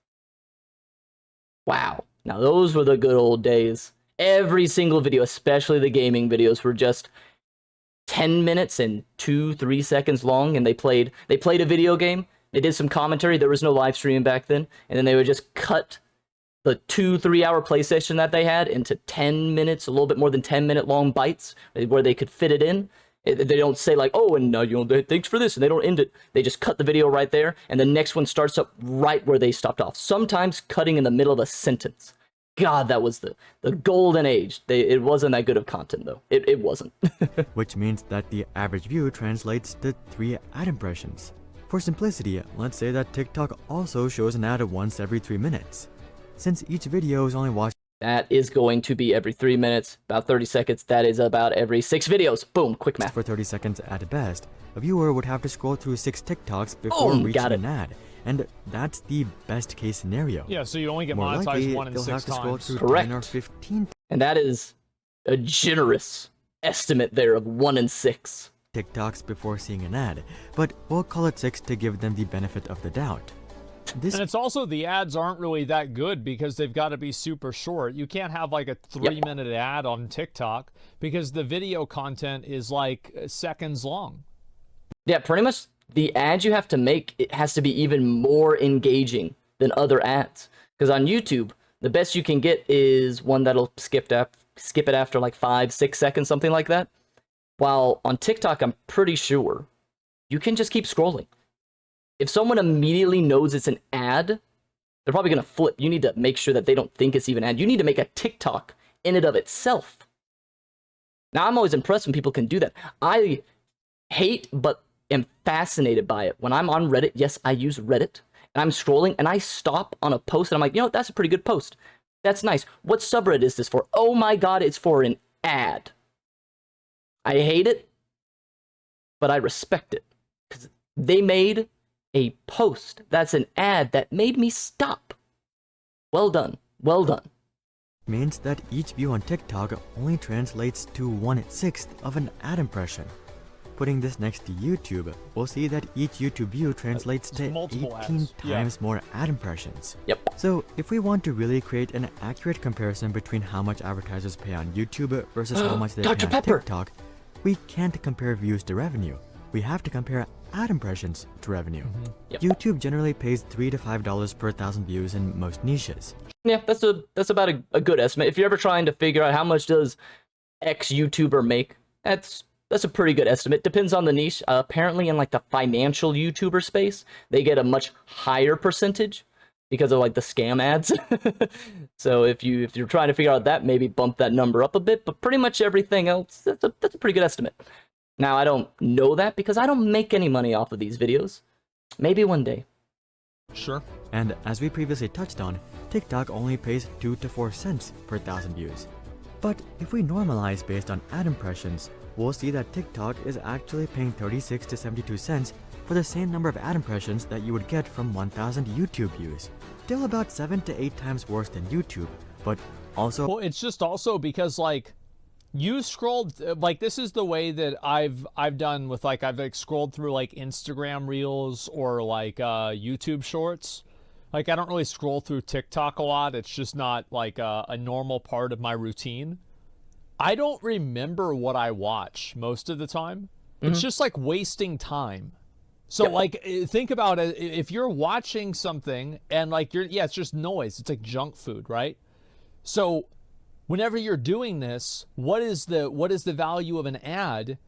Wow. Now those were the good old days. Every single video, especially the gaming videos, were just 10 minutes and 2-3 seconds long, and they played a video game, they did some commentary, there was no live streaming back then, and then they would just cut the 2-3 hour play session that they had into 10 minutes, a little bit more than 10-minute long bites where they could fit it in. They don't say like, oh, and thanks for this, and they don't end it. They just cut the video right there, and the next one starts up right where they stopped off. Sometimes cutting in the middle of a sentence. God, that was the golden age. It wasn't that good of content though. It wasn't. which means that the average view translates to 3 ad impressions. For simplicity, let's say that TikTok also shows an ad once every 3 minutes. Since each video is only watched That is going to be every 3 minutes, about 30 seconds. That is about every 6 videos. Boom, quick math. for 30 seconds at best, a viewer would have to scroll through 6 TikToks before Boom, reaching got it. an ad. And that's the best case scenario. Yeah, so you only get More monetized likely, 1 in they'll 6 have to scroll times. through Correct. 10 or 15 And that is a generous estimate there of 1 in 6. TikToks before seeing an ad, but we'll call it 6 to give them the benefit of the doubt. This And it's also the ads aren't really that good because they've got to be super short. You can't have like a 3-minute ad on TikTok because the video content is like seconds long. Yeah, pretty much the ads you have to make, it has to be even more engaging than other ads. Because on YouTube, the best you can get is one that'll skip it after like 5-6 seconds, something like that. While on TikTok, I'm pretty sure you can just keep scrolling. If someone immediately knows it's an ad, they're probably going to flip. You need to make sure that they don't think it's even an ad. You need to make a TikTok in and of itself. Now, I'm always impressed when people can do that. I hate, but am fascinated by it. When I'm on Reddit, yes, I use Reddit, and I'm scrolling, and I stop on a post, and I'm like, you know what, that's a pretty good post. That's nice. What subreddit is this for? Oh my god, it's for an ad. I hate it, but I respect it. Because they made a post that's an ad that made me stop. Well done. Well done. means that each view on TikTok only translates to 1/6 of an ad impression. Putting this next to YouTube, we'll see that each YouTube view translates to multiple 18 ads. Yeah. times more ad impressions. Yep. So, if we want to really create an accurate comparison between how much advertisers pay on YouTube versus how much they Dr. pay on Pepper. TikTok, we can't compare views to revenue. We have to compare ad impressions to revenue. Yep. YouTube generally pays $3 to $5 per 1,000 views in most niches. Yeah, that's about a good estimate. If you're ever trying to figure out how much does X YouTuber make, that's a pretty good estimate. Depends on the niche. Apparently, in like the financial YouTuber space, they get a much higher percentage because of like the scam ads. So if you're trying to figure out that, maybe bump that number up a bit. But pretty much everything else, that's a pretty good estimate. Now I don't know that because I don't make any money off of these videos. Maybe one day. Sure. And as we previously touched on, TikTok only pays 2 to 4 cents per 1,000 views. But if we normalize based on ad impressions, we'll see that TikTok is actually paying 36 to 72 cents for the same number of ad impressions that you would get from 1,000 YouTube views. Still about 7 to 8 times worse than YouTube, but also Well, it's just also because like you scrolled like this is the way that I've done with like I've like scrolled through like Instagram reels or like YouTube shorts. Like I don't really scroll through TikTok a lot. It's just not like a normal part of my routine. I don't remember what I watch most of the time. It's just like wasting time. So Yep. like think about it, if you're watching something and like it's just noise. It's like junk food, right? So whenever you're doing this, what is the value of an ad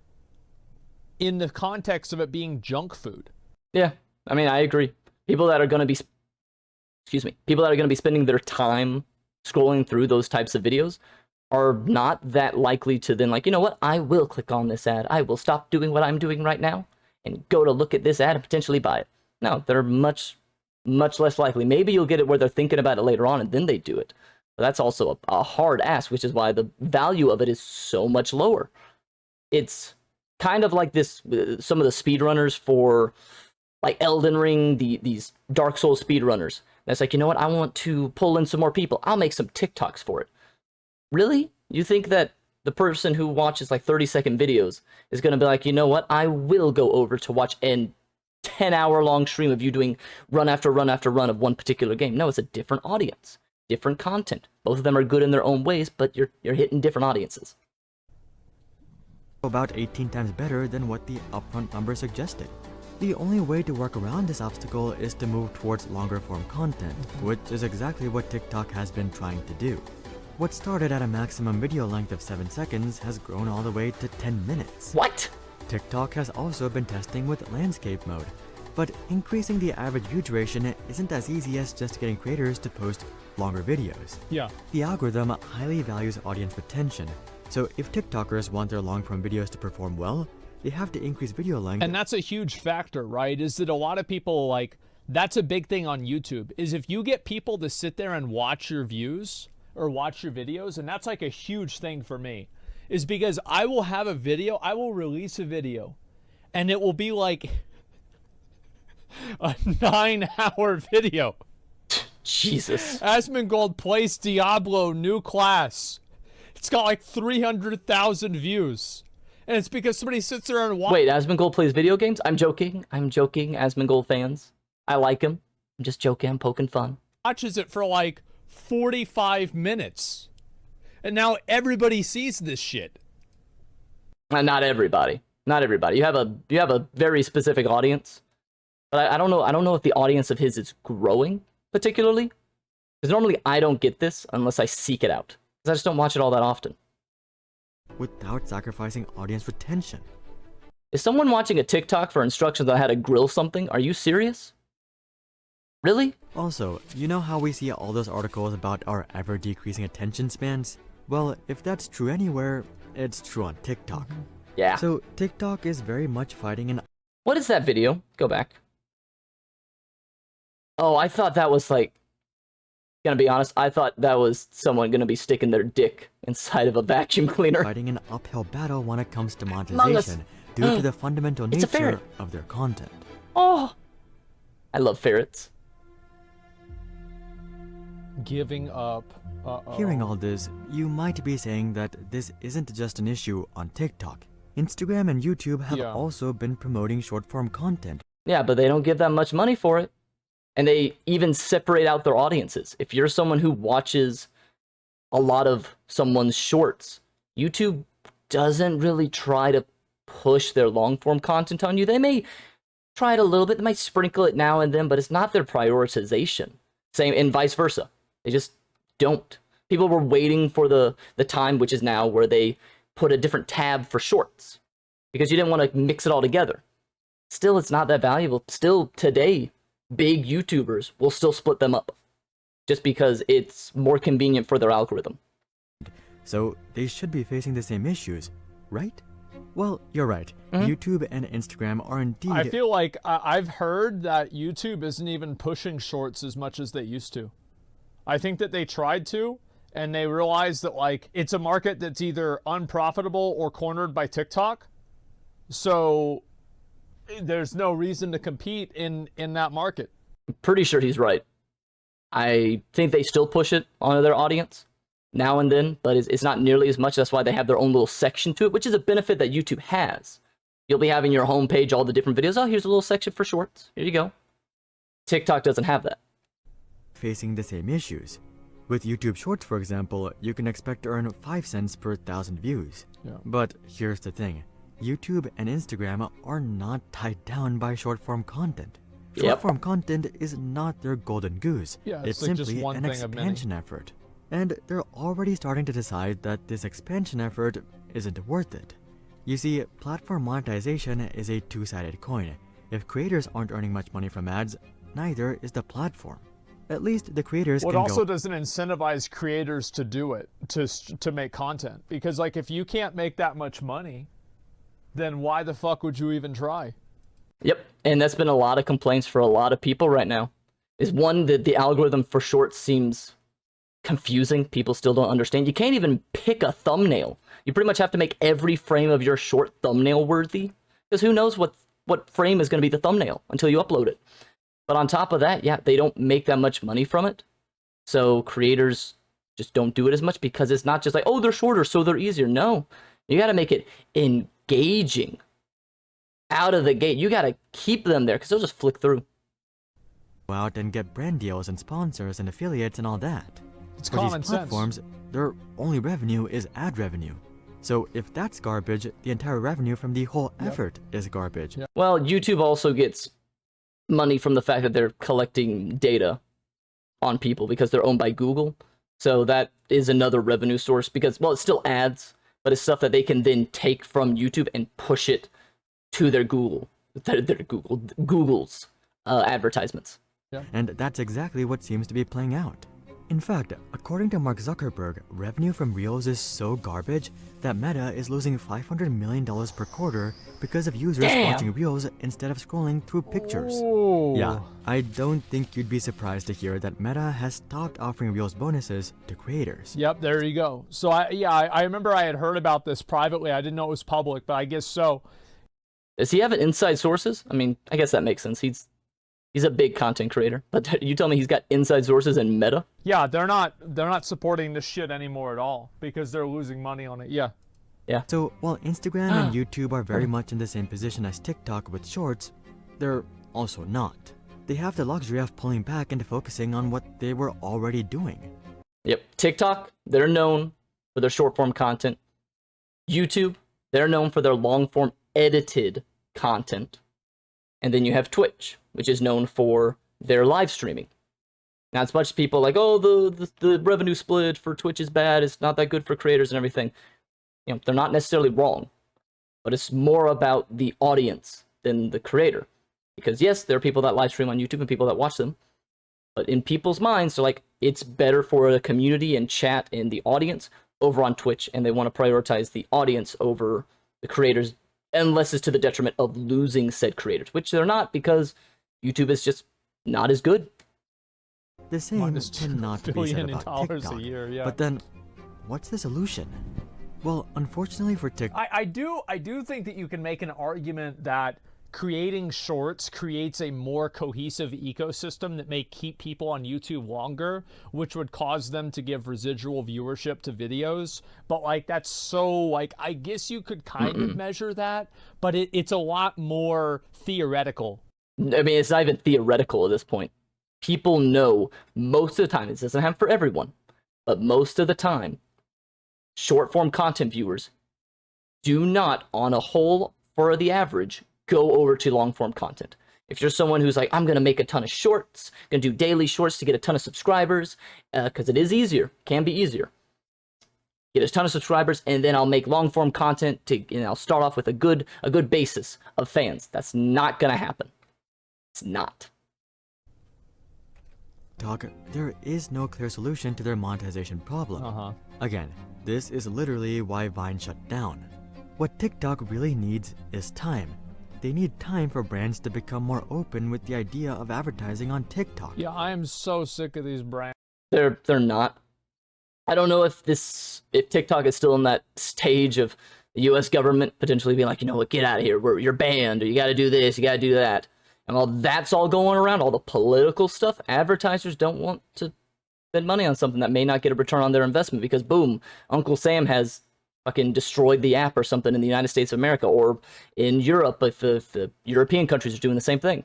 in the context of it being junk food? Yeah, I mean I agree. People that are going to be spending their time scrolling through those types of videos are not that likely to then like, you know what, I will click on this ad. I will stop doing what I'm doing right now and go to look at this ad and potentially buy it. No, they're much less likely. Maybe you'll get it where they're thinking about it later on and then they do it. But that's also a hard ask, which is why the value of it is so much lower. It's kind of like this, some of the speedrunners for like Elden Ring, these Dark Souls speedrunners. That's like, you know what, I want to pull in some more people. I'll make some TikToks for it. Really? You think that the person who watches like 30-second videos is going to be like, you know what, I will go over to watch a 10-hour-long stream of you doing run after run after run of one particular game? No, it's a different audience, different content. Both of them are good in their own ways, but you're hitting different audiences. about 18 times better than what the upfront number suggested. The only way to work around this obstacle is to move towards longer form content, which is exactly what TikTok has been trying to do. What started at a maximum video length of 7 seconds has grown all the way to 10 minutes. What? TikTok has also been testing with landscape mode. But increasing the average view duration isn't as easy as just getting creators to post longer videos. Yeah. The algorithm highly values audience retention, so if TikTokers want their long-form videos to perform well, they have to increase video length. And that's a huge factor, right? Is that a lot of people, like, that's a big thing on YouTube, is if you get people to sit there and watch your views or watch your videos, and that's like a huge thing for me, is because I will have a video, I will release a video, and it will be like a 9-hour video. Jesus. Asmongold plays Diablo new class. It's got like 300,000 views. And it's because somebody sits there and watches. Wait, Asmongold plays video games? I'm joking. I'm joking, Asmongold fans. I like him. I'm just joking. I'm poking fun. Watches it for like 45 minutes. And now everybody sees this shit. Not everybody. Not everybody. You have a very specific audience. But I don't know. I don't know if the audience of his is growing particularly. Because normally I don't get this unless I seek it out. Because I just don't watch it all that often. Without sacrificing audience retention. Is someone watching a TikTok for instructions on how to grill something? Are you serious? Really? Also, you know how we see all those articles about our ever-decreasing attention spans? Well, if that's true anywhere, it's true on TikTok. Yeah. So, TikTok is very much fighting an... What is that video? Go back. Oh, I thought that was like... Gonna be honest, I thought that was someone gonna be sticking their dick inside of a vacuum cleaner. fighting an uphill battle when it comes to Us. monetization due to the fundamental It's a nature ferret. of their content. Oh! I love ferrets. Giving up. Hearing all this, you might be saying that this isn't just an issue on TikTok. Instagram and YouTube have Yeah. also been promoting short-form content. Yeah, but they don't give that much money for it. And they even separate out their audiences. If you're someone who watches a lot of someone's shorts, YouTube doesn't really try to push their long-form content on you. They may try it a little bit, they might sprinkle it now and then, but it's not their prioritization. Same, and vice versa. They just don't. People were waiting for the time, which is now, where they put a different tab for shorts. Because you didn't want to mix it all together. Still, it's not that valuable. Still, today, big YouTubers will still split them up. Just because it's more convenient for their algorithm. So they should be facing the same issues, right? Well, you're right. YouTube and Instagram are indeed... I feel like I've heard that YouTube isn't even pushing shorts as much as they used to. I think that they tried to, and they realized that, like, it's a market that's either unprofitable or cornered by TikTok. So there's no reason to compete in that market. I'm pretty sure he's right. I think they still push it onto their audience now and then, but it's not nearly as much. That's why they have their own little section to it, which is a benefit that YouTube has. You'll be having your homepage, all the different videos. Oh, here's a little section for shorts. Here you go. TikTok doesn't have that. facing the same issues. With YouTube Shorts, for example, you can expect to earn 5 cents per 1,000 views. Yeah. But here's the thing. YouTube and Instagram are not tied down by short-form content. Yep. Short-form content is not their golden goose. Yeah, it's it's like just simply one an thing of many. expansion effort. And they're already starting to decide that this expansion effort isn't worth it. You see, platform monetization is a two-sided coin. If creators aren't earning much money from ads, neither is the platform. At least the creators Well, it can also go... doesn't incentivize creators to do it, to make content. Because, like, if you can't make that much money, then why the fuck would you even try? Yep, and that's been a lot of complaints for a lot of people right now. Is one, that the algorithm for shorts seems confusing. People still don't understand. You can't even pick a thumbnail. You pretty much have to make every frame of your short thumbnail worthy. Because who knows what frame is going to be the thumbnail until you upload it. But on top of that, yeah, they don't make that much money from it. So creators just don't do it as much because it's not just like, oh, they're shorter, so they're easier. No, you got to make it engaging. Out of the gate, you got to keep them there because they'll just flick through. go out and get brand deals and sponsors and affiliates and all that. It's For common these sense. platforms, their only revenue is ad revenue. So if that's garbage, the entire revenue from the whole effort is garbage. Yep. Well, YouTube also gets money from the fact that they're collecting data on people because they're owned by Google. So that is another revenue source because, well, it's still ads, but it's stuff that they can then take from YouTube and push it to their Google They're Google's advertisements. And that's exactly what seems to be playing out. In fact, according to Mark Zuckerberg, revenue from Reels is so garbage that Meta is losing $500 million per quarter because of users watching Reels instead of scrolling through pictures. Ooh. Yeah, I don't think you'd be surprised to hear that Meta has stopped offering Reels bonuses to creators. Yep, there you go. So I remember I had heard about this privately. I didn't know it was public, but I guess so. Does he have an inside sources? I mean, I guess that makes sense. He's a big content creator, but you tell me he's got inside sources in Meta? Yeah, they're not supporting this shit anymore at all because they're losing money on it. Yeah. Yeah. So while Instagram and YouTube are very much in the same position as TikTok with shorts, they're also not. They have the luxury of pulling back and focusing on what they were already doing. Yep. TikTok, they're known for their short form content. YouTube, they're known for their long form edited content. And then you have Twitch, which is known for their live streaming. Now, as much as people are like, oh, the revenue split for Twitch is bad, it's not that good for creators and everything, you know, they're not necessarily wrong. But it's more about the audience than the creator. Because yes, there are people that live stream on YouTube and people that watch them. But in people's minds, they're like, it's better for the community and chat and the audience over on Twitch, and they want to prioritize the audience over the creators, unless it's to the detriment of losing said creators, which they're not, because YouTube is just not as good. The same cannot be said about dollars TikTok. a year, yeah. But then, what's the solution? Well, unfortunately for TikTok, I do think that you can make an argument that creating shorts creates a more cohesive ecosystem that may keep people on YouTube longer, which would cause them to give residual viewership to videos. But like, that's so like, I guess you could kind of measure that, but it's a lot more theoretical. I mean, it's not even theoretical at this point. People know most of the time, this doesn't happen for everyone, but most of the time, short form content viewers do not, on a whole, for the average, go over to long form content. If you're someone who's like, I'm going to make a ton of shorts, going to do daily shorts to get a ton of subscribers, because it is easier, can be easier. Get a ton of subscribers, and then I'll make long form content to, you know, I'll start off with a good basis of fans. That's not going to happen. It's not. there is no clear solution to their monetization problem. Again, this is literally why Vine shut down. What TikTok really needs is time. They need time for brands to become more open with the idea of advertising on TikTok. Yeah, I am so sick of these brands. They're not. I don't know if TikTok is still in that stage of the U.S. government potentially being like, you know what, get out of here. You're banned, or you got to do this, you got to do that. And while that's all going around, all the political stuff, advertisers don't want to spend money on something that may not get a return on their investment because, boom, Uncle Sam has fucking destroyed the app or something in the United States of America, or in Europe, if the European countries are doing the same thing.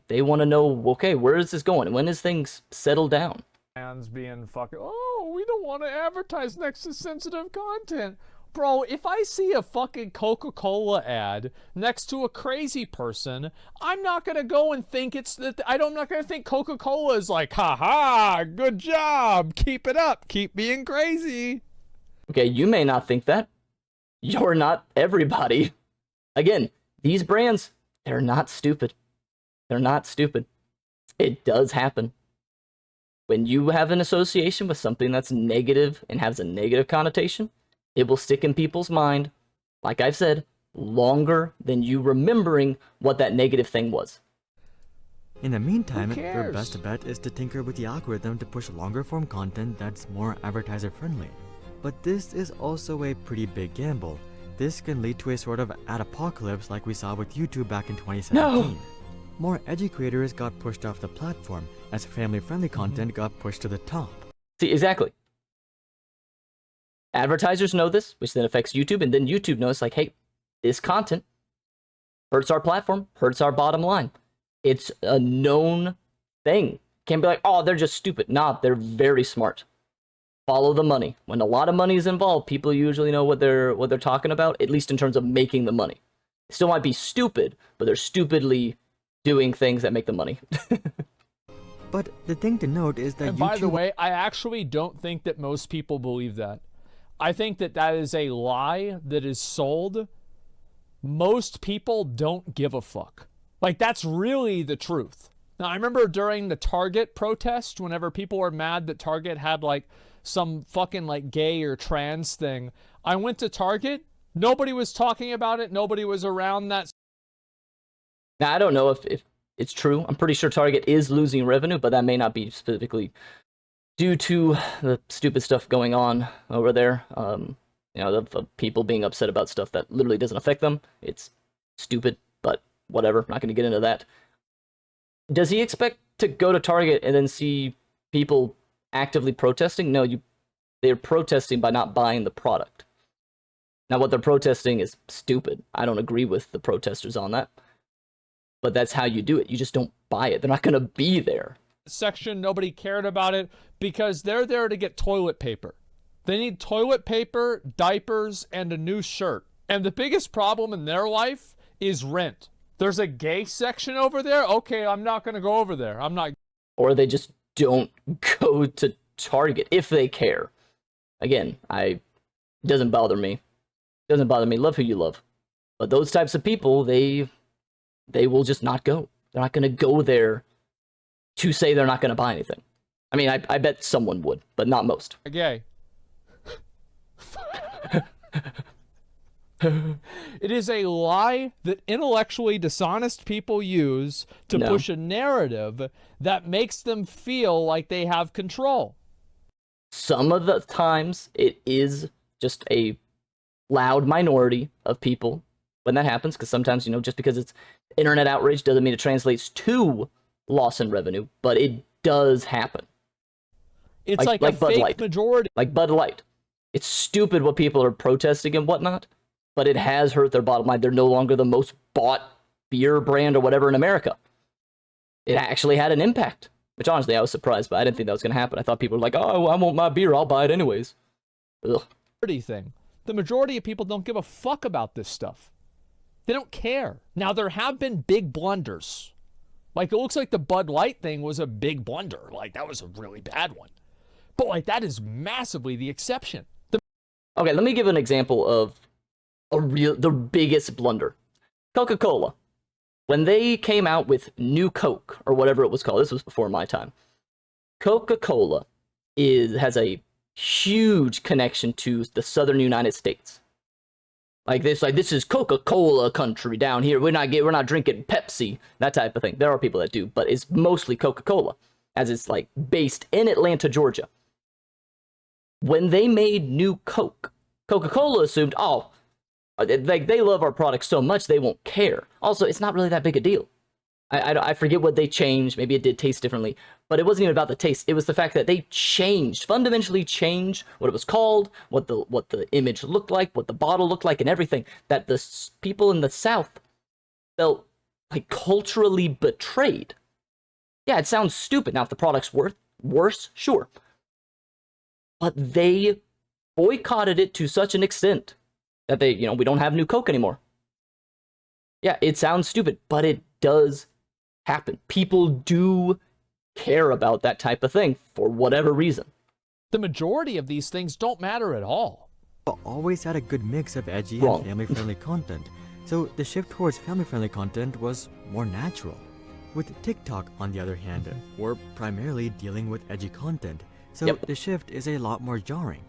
They want to know, okay, where is this going? When does things settle down? Brands being fucking, oh, we don't want to advertise next to sensitive content. Bro, if I see a fucking Coca-Cola ad next to a crazy person, I'm not going to go and think it's that. I'm not going to think Coca-Cola is like, haha, good job. Keep it up. Keep being crazy. Okay, you may not think that. You're not everybody. Again, these brands, they're not stupid. They're not stupid. It does happen. When you have an association with something that's negative and has a negative connotation, it will stick in people's mind, like I've said, longer than you remembering what that negative thing was. In the meantime, their best bet is to tinker with the algorithm to push longer form content that's more advertiser friendly. But this is also a pretty big gamble. This can lead to a sort of ad apocalypse like we saw with YouTube back in 2017. No! More edgy creators got pushed off the platform as family-friendly content got pushed to the top. See, exactly. Advertisers know this, which then affects YouTube, and then YouTube knows, like, hey, this content hurts our platform, hurts our bottom line. It's a known thing. Can't be like, oh, they're just stupid. Nah, they're very smart. Follow the money. When a lot of money is involved, people usually know what they're talking about, at least in terms of making the money. They still might be stupid, but they're stupidly doing things that make the money. But the thing to note is that and by the way, I actually don't think that most people believe that. I think that that is a lie that is sold most people don't give a fuck. Like, that's really the truth. Now, I remember during the Target protest, whenever people were mad that Target had like some fucking like gay or trans thing, I went to Target. Nobody was talking about it. Nobody was around that. Now, I don't know if it's true. I'm pretty sure Target is losing revenue, but that may not be specifically due to the stupid stuff going on over there. The people being upset about stuff that literally doesn't affect them. It's stupid, but whatever. Not going to get into that. Does he expect to go to Target and then see people actively protesting? No, they're protesting by not buying the product. Now, what they're protesting is stupid. I don't agree with the protesters on that. But that's how you do it. You just don't buy it. They're not going to be there. Section, nobody cared about it because they're there to get toilet paper. They need toilet paper, diapers, and a new shirt. And the biggest problem in their life is rent. There's a gay section over there? Okay, I'm not going to go over there. I'm not. Or they just don't go to Target if they care. Again, it doesn't bother me. It doesn't bother me. Love who you love. But those types of people, they will just not go. They're not going to go there to say they're not going to buy anything. I mean, I bet someone would, but not most. Gay. It is a lie that intellectually dishonest people use to push a narrative that makes them feel like they have control. Some of the times, it is just a loud minority of people when that happens, because sometimes, just because it's internet outrage doesn't mean it translates to loss in revenue, but it does happen. It's like a Bud fake Light. majority. Like Bud Light. It's stupid what people are protesting and whatnot, but it has hurt their bottom line. They're no longer the most bought beer brand or whatever in America. It actually had an impact, which honestly I was surprised by. I didn't think that was going to happen. I thought people were like, oh, I want my beer, I'll buy it anyways. Ugh. Thing. The majority of people don't give a fuck about this stuff. They don't care. Now, there have been big blunders. Like, it looks like the Bud Light thing was a big blunder. Like, that was a really bad one. But, like, that is massively the exception. Okay, let me give an example of the biggest blunder. Coca-Cola. When they came out with New Coke, or whatever it was called, this was before my time. Coca-Cola has a huge connection to the southern United States. This is Coca-Cola country down here. We're not drinking Pepsi, that type of thing. There are people that do, but it's mostly Coca-Cola, as it's like based in Atlanta, When they made New Coke, Coca-Cola assumed, they love our product so much they won't care. Also, it's not really that big a deal. I forget what they changed. Maybe it did taste differently, but it wasn't even about the taste. It was the fact that they fundamentally changed what it was called, what the image looked like, what the bottle looked like, and everything. That the people in the South felt like culturally betrayed. Yeah, it sounds stupid. Now, if the product's worse, sure. But they boycotted it to such an extent that we don't have New Coke anymore. Yeah, it sounds stupid, but it does happen. People do care about that type of thing for whatever reason. The majority of these things don't matter at all. But always had a good mix of edgy Wrong. and family-friendly content, so the shift towards family-friendly content was more natural. With TikTok, on the other hand, we're primarily dealing with edgy content, so the shift is a lot more jarring.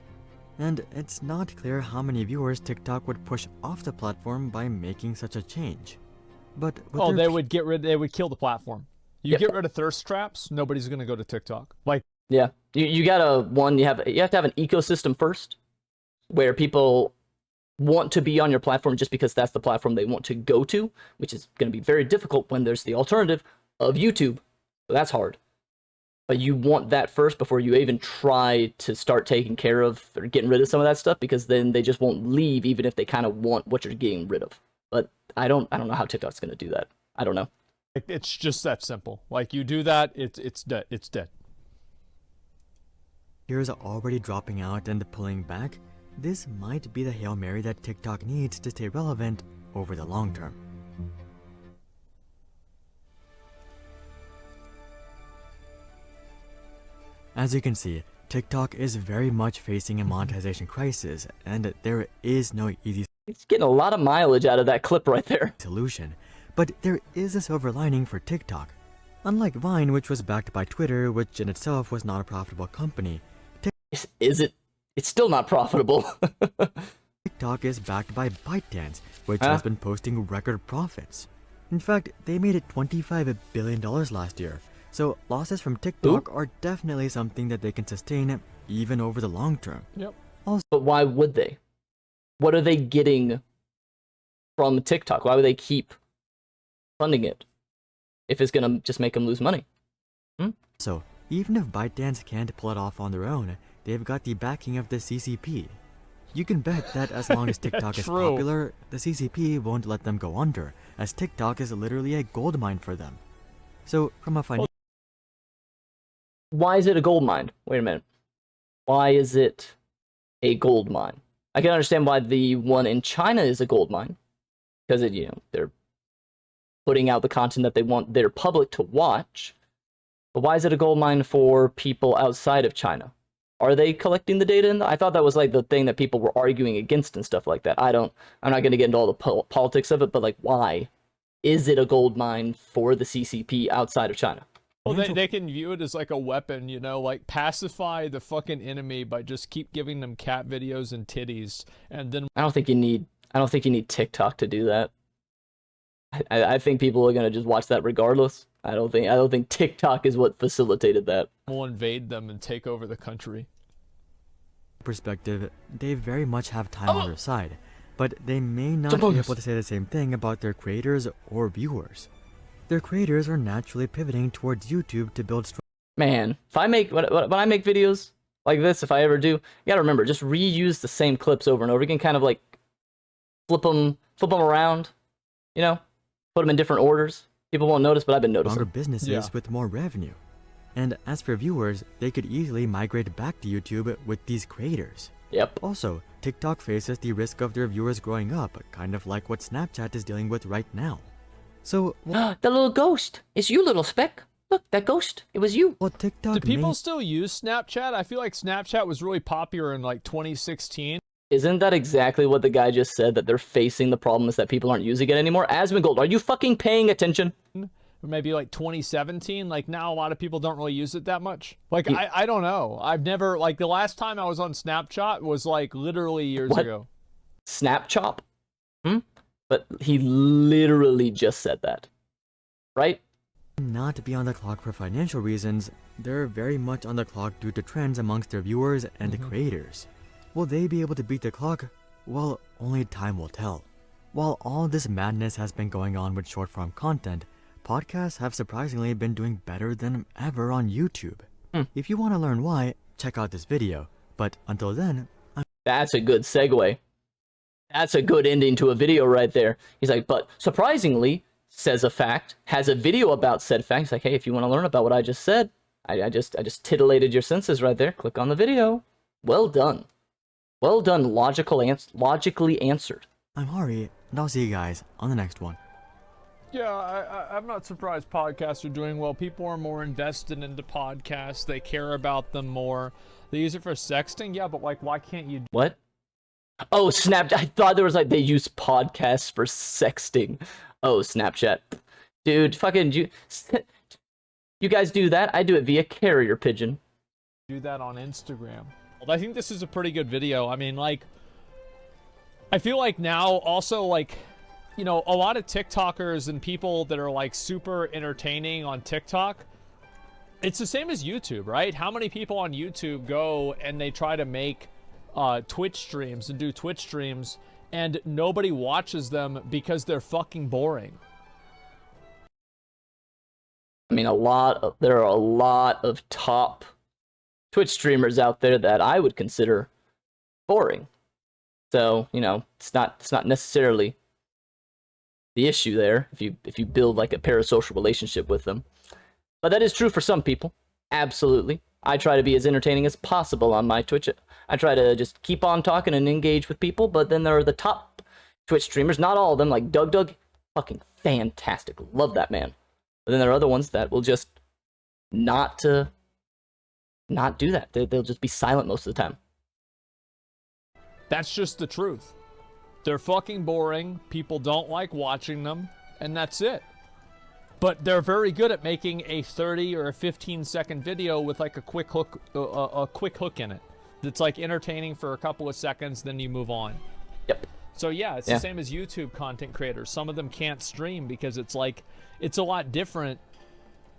And it's not clear how many viewers TikTok would push off the platform by making such a change. But they would kill the platform. You get rid of thirst traps, nobody's going to go to TikTok. Yeah, you gotta you have to have an ecosystem first, where people want to be on your platform just because that's the platform they want to go to, which is going to be very difficult when there's the alternative of YouTube. So that's hard. But you want that first before you even try to start taking care of or getting rid of some of that stuff, because then they just won't leave even if they kind of want what you're getting rid of. But I don't know how TikTok's going to do that. I don't know. It's just that simple. Like, you do that, it's dead. It's dead. Viewers are already dropping out and pulling back. This might be the Hail Mary that TikTok needs to stay relevant over the long term. As you can see, TikTok is very much facing a monetization crisis, and there is no easy He's getting a lot of mileage out of that clip right there. solution. But there is a silver lining for TikTok. Unlike Vine, which was backed by Twitter, which in itself was not a profitable company, Is it? It's still not profitable. TikTok is backed by ByteDance, which has been posting record profits. In fact, they made it $25 billion last year. So losses from TikTok are definitely something that they can sustain even over the long term. Yep. But why would they? What are they getting from TikTok? Why would they keep funding it if it's gonna just make them lose money? So even if ByteDance can't pull it off on their own, they've got the backing of the CCP. You can bet that as long as TikTok is True. popular, the CCP won't let them go under, as TikTok is literally a goldmine for them. So from a financial Why is it a gold mine? Wait a minute. Why is it a gold mine? I can understand why the one in China is a gold mine, because it, they're putting out the content that they want their public to watch. But why is it a gold mine for people outside of China? Are they collecting the data? I thought that was like the thing that people were arguing against and stuff like that. I'm not going to get into all the politics of it, but like, why is it a gold mine for the CCP outside of China? Well, they can view it as like a weapon, you know, like pacify the fucking enemy by just keep giving them cat videos and titties, and then I don't think you need TikTok to do that. I think people are gonna just watch that regardless. I don't think TikTok is what facilitated that. we'll invade them and take over the country. perspective, they very much have time on their side, but they may not be able to say the same thing about their creators or viewers. Their creators are naturally pivoting towards YouTube to build strong. Man, if I make when I make videos like this, if I ever do, you gotta remember, just reuse the same clips over and over again, kind of like flip them around, you know, put them in different orders. People won't notice, but I've been noticing. Stronger businesses with more revenue. And as for viewers, they could easily migrate back to YouTube with these creators. Yep. Also, TikTok faces the risk of their viewers growing up, kind of like what Snapchat is dealing with right now. So, The little ghost. It's you, little speck. Look, that ghost. It was you. while TikTok Do people may still use Snapchat? I feel like Snapchat was really popular in like 2016. Isn't that exactly what the guy just said? That they're facing the problem is that people aren't using it anymore? Asmongold, are you fucking paying attention? Or maybe like 2017. Like now a lot of people don't really use it that much. Like I don't know. I've never, like the last time I was on Snapchat was like literally years What? ago. Snapchop? But he literally just said that. Right? not be on the clock for financial reasons, they're very much on the clock due to trends amongst their viewers and creators. Will they be able to beat the clock? Well, only time will tell. While all this madness has been going on with short-form content, podcasts have surprisingly been doing better than ever on YouTube. If you want to learn why, check out this video. But until then, That's a good segue. That's a good ending to a video right there. He's like, but surprisingly, says a fact, has a video about said fact. He's like, hey, if you want to learn about what I just said, I just titillated your senses right there. Click on the video. Well done. Well done, logically answered. I'm Hari, and I'll see you guys on the next one. Yeah, I'm not surprised podcasts are doing well. People are more invested into podcasts. They care about them more. They use it for sexting. Yeah, but like, why can't you? What? Oh, Snap! I thought there was like they use podcasts for sexting. Oh, Snapchat, dude, fucking you guys do that? I do it via carrier pigeon. Do that on Instagram? I think this is a pretty good video. I mean, like, I feel like now also like, you know, a lot of TikTokers and people that are like super entertaining on TikTok, it's the same as YouTube, right? How many people on YouTube go and they try to make Twitch streams and do Twitch streams and nobody watches them because they're fucking boring? I mean, there are a lot of top Twitch streamers out there that I would consider boring. So, you know, it's not necessarily the issue there if you build like a parasocial relationship with them. But that is true for some people. Absolutely. I try to be as entertaining as possible on my Twitch. I try to just keep on talking and engage with people, but then there are the top Twitch streamers, not all of them, like Doug, fucking fantastic. Love that man. But then there are other ones that will just not do that. They'll just be silent most of the time. That's just the truth. They're fucking boring. People don't like watching them, and that's it. But they're very good at making a 30 or a 15-second video with like a quick hook in it. That's like entertaining for a couple of seconds, then you move on. Yep. So yeah, it's the same as YouTube content creators. Some of them can't stream because it's a lot different,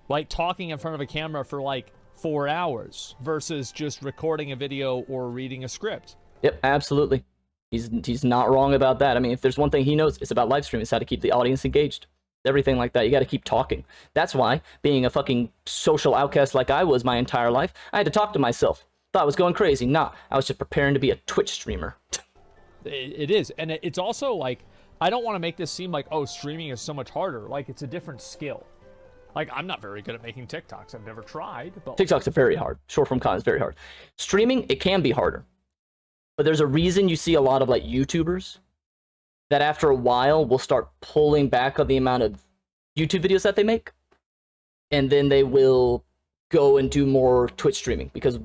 like talking in front of a camera for like 4 hours versus just recording a video or reading a script. Yep, absolutely. He's not wrong about that. I mean, if there's one thing he knows, it's about live streaming. It's how to keep the audience engaged. Everything like that. You got to keep talking. That's why, being a fucking social outcast like I was my entire life, I had to talk to myself. Thought I was going crazy. Nah, I was just preparing to be a Twitch streamer. It is. And it's also like, I don't want to make this seem like, oh, streaming is so much harder. Like, it's a different skill. Like, I'm not very good at making TikToks. I've never tried. But TikToks are very hard. Short form content is very hard. Streaming, it can be harder. But there's a reason you see a lot of like YouTubers that after a while will start pulling back on the amount of YouTube videos that they make. And then they will go and do more Twitch streaming because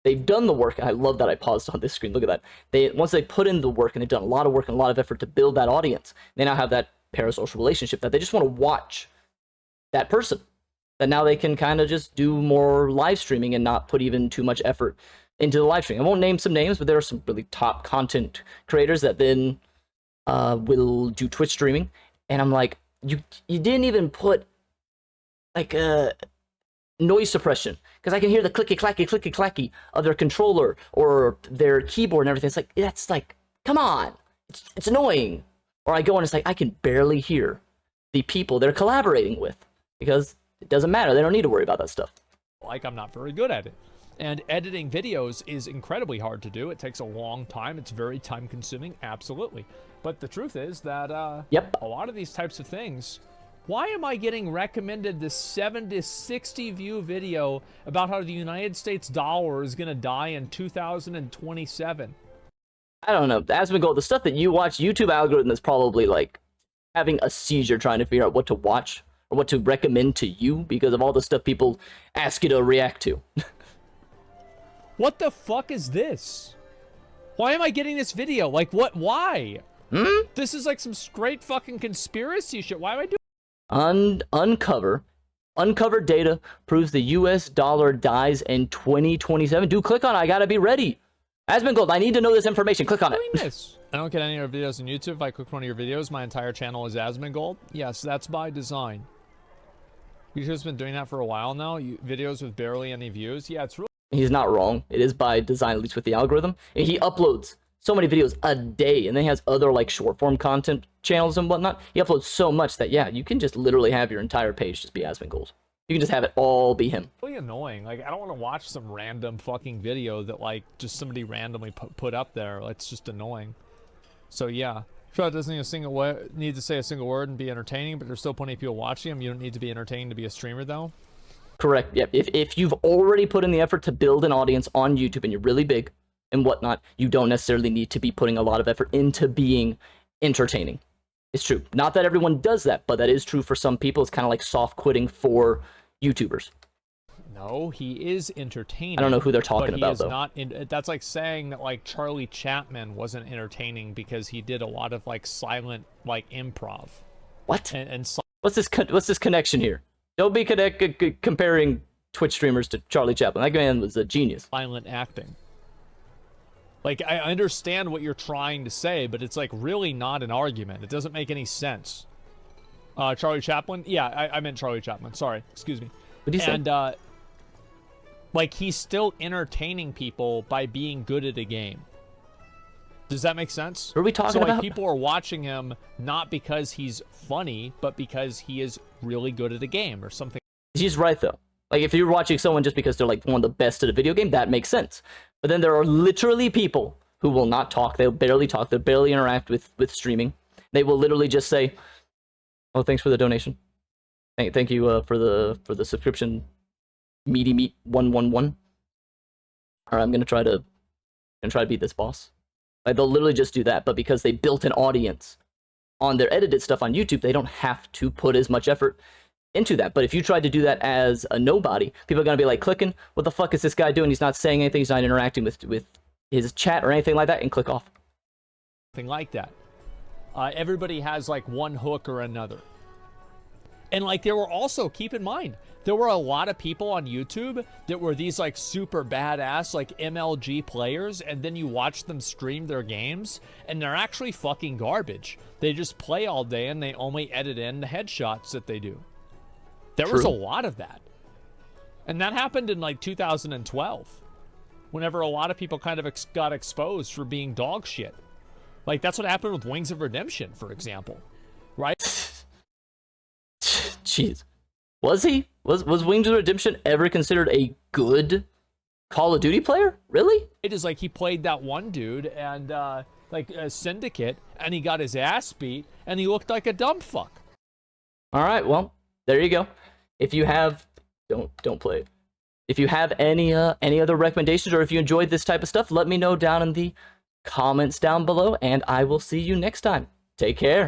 they've done the work. And I love that I paused on this screen. Look at that. Once they put in the work and they've done a lot of work and a lot of effort to build that audience, they now have that parasocial relationship that they just want to watch that person. That now they can kind of just do more live streaming and not put even too much effort into the live stream. I won't name some names, but there are some really top content creators that then will do Twitch streaming, and I'm like, you didn't even put like a noise suppression because I can hear the clicky clacky of their controller or their keyboard and everything. It's like, that's like, come on, it's annoying. Or I go and it's like I can barely hear the people they're collaborating with because it doesn't matter. They don't need to worry about that stuff. like, I'm not very good at it. And editing videos is incredibly hard to do. It takes a long time. It's very time consuming, absolutely. But the truth is that a lot of these types of things, why am I getting recommended this 7 to 60 view video about how the United States dollar is going to die in 2027? I don't know. Asmongold, the stuff that you watch, YouTube algorithm is probably like having a seizure trying to figure out what to watch or what to recommend to you because of all the stuff people ask you to react to. What the fuck is this? Why am I getting this video? Like, what? Why? This is like some straight fucking conspiracy shit. Why am I doing? Uncover data proves the US dollar dies in 2027. Dude, click on it. I gotta be ready. Asmongold, I need to know this information. Click on it. This. I don't get any of your videos on YouTube. If I click one of your videos, my entire channel is Asmongold. Yes, that's by design. YouTube's been doing that for a while now. Videos with barely any views. Yeah, it's really. He's not wrong. It is by design, at least with the algorithm. And he uploads so many videos a day, and then he has other like short form content channels and whatnot. He uploads so much that yeah, you can just literally have your entire page just be Asmongold. You can just have it all be him. Really annoying. Like, I don't want to watch some random fucking video that like just somebody randomly put up there. It's just annoying. So yeah, sure, it doesn't need to say a single word and be entertaining, but there's still plenty of people watching him. You don't need to be entertaining to be a streamer though. Correct. Yep. If you've already put in the effort to build an audience on YouTube and you're really big and whatnot, you don't necessarily need to be putting a lot of effort into being entertaining. It's true. Not that everyone does that, but that is true for some people. It's kind of like soft quitting for YouTubers. No, he is entertaining. I don't know who they're talking about, though. Not that's like saying that like Charlie Chapman wasn't entertaining because he did a lot of like silent like improv. What? And what's this connection here? Don't be comparing Twitch streamers to Charlie Chaplin. That man was a genius. Silent acting. Like, I understand what you're trying to say, but it's like really not an argument. It doesn't make any sense. Charlie Chaplin? Yeah, I meant Charlie Chaplin. Sorry, excuse me. What did you say? And like, he's still entertaining people by being good at a game. Does that make sense? What are we talking about? So, like, about? people are watching him not because he's funny, but because he is really good at a game or something. He's right, though. Like, if you're watching someone just because they're, like, one of the best at a video game, that makes sense. But then there are literally people who will not talk. They'll barely talk. They'll barely interact with streaming. They will literally just say, oh, thanks for the donation. Thank you for the subscription, Meaty Meat 111. All right, I'm going to try to beat this boss. Like, they'll literally just do that, but because they built an audience on their edited stuff on YouTube, they don't have to put as much effort into that. But if you tried to do that as a nobody, people are going to be like clicking, what the fuck is this guy doing? He's not saying anything, he's not interacting with his chat or anything like that, and click off. Thing like that. Everybody has like one hook or another. And like there were also, keep in mind, there were a lot of people on YouTube that were these like super badass like MLG players, and then you watch them stream their games and they're actually fucking garbage. They just play all day and they only edit in the headshots that they do. There was a lot of that. And that happened in like 2012, whenever a lot of people kind of got exposed for being dog shit. Like that's what happened with Wings of Redemption, for example, right? Jeez. Was he? Was Wings of Redemption ever considered a good Call of Duty player? Really? It is like he played that one dude and like a Syndicate, and he got his ass beat, and he looked like a dumb fuck. All right, well, there you go. If you have, don't play it. If you have any other recommendations, or if you enjoyed this type of stuff, let me know down in the comments down below, and I will see you next time. Take care.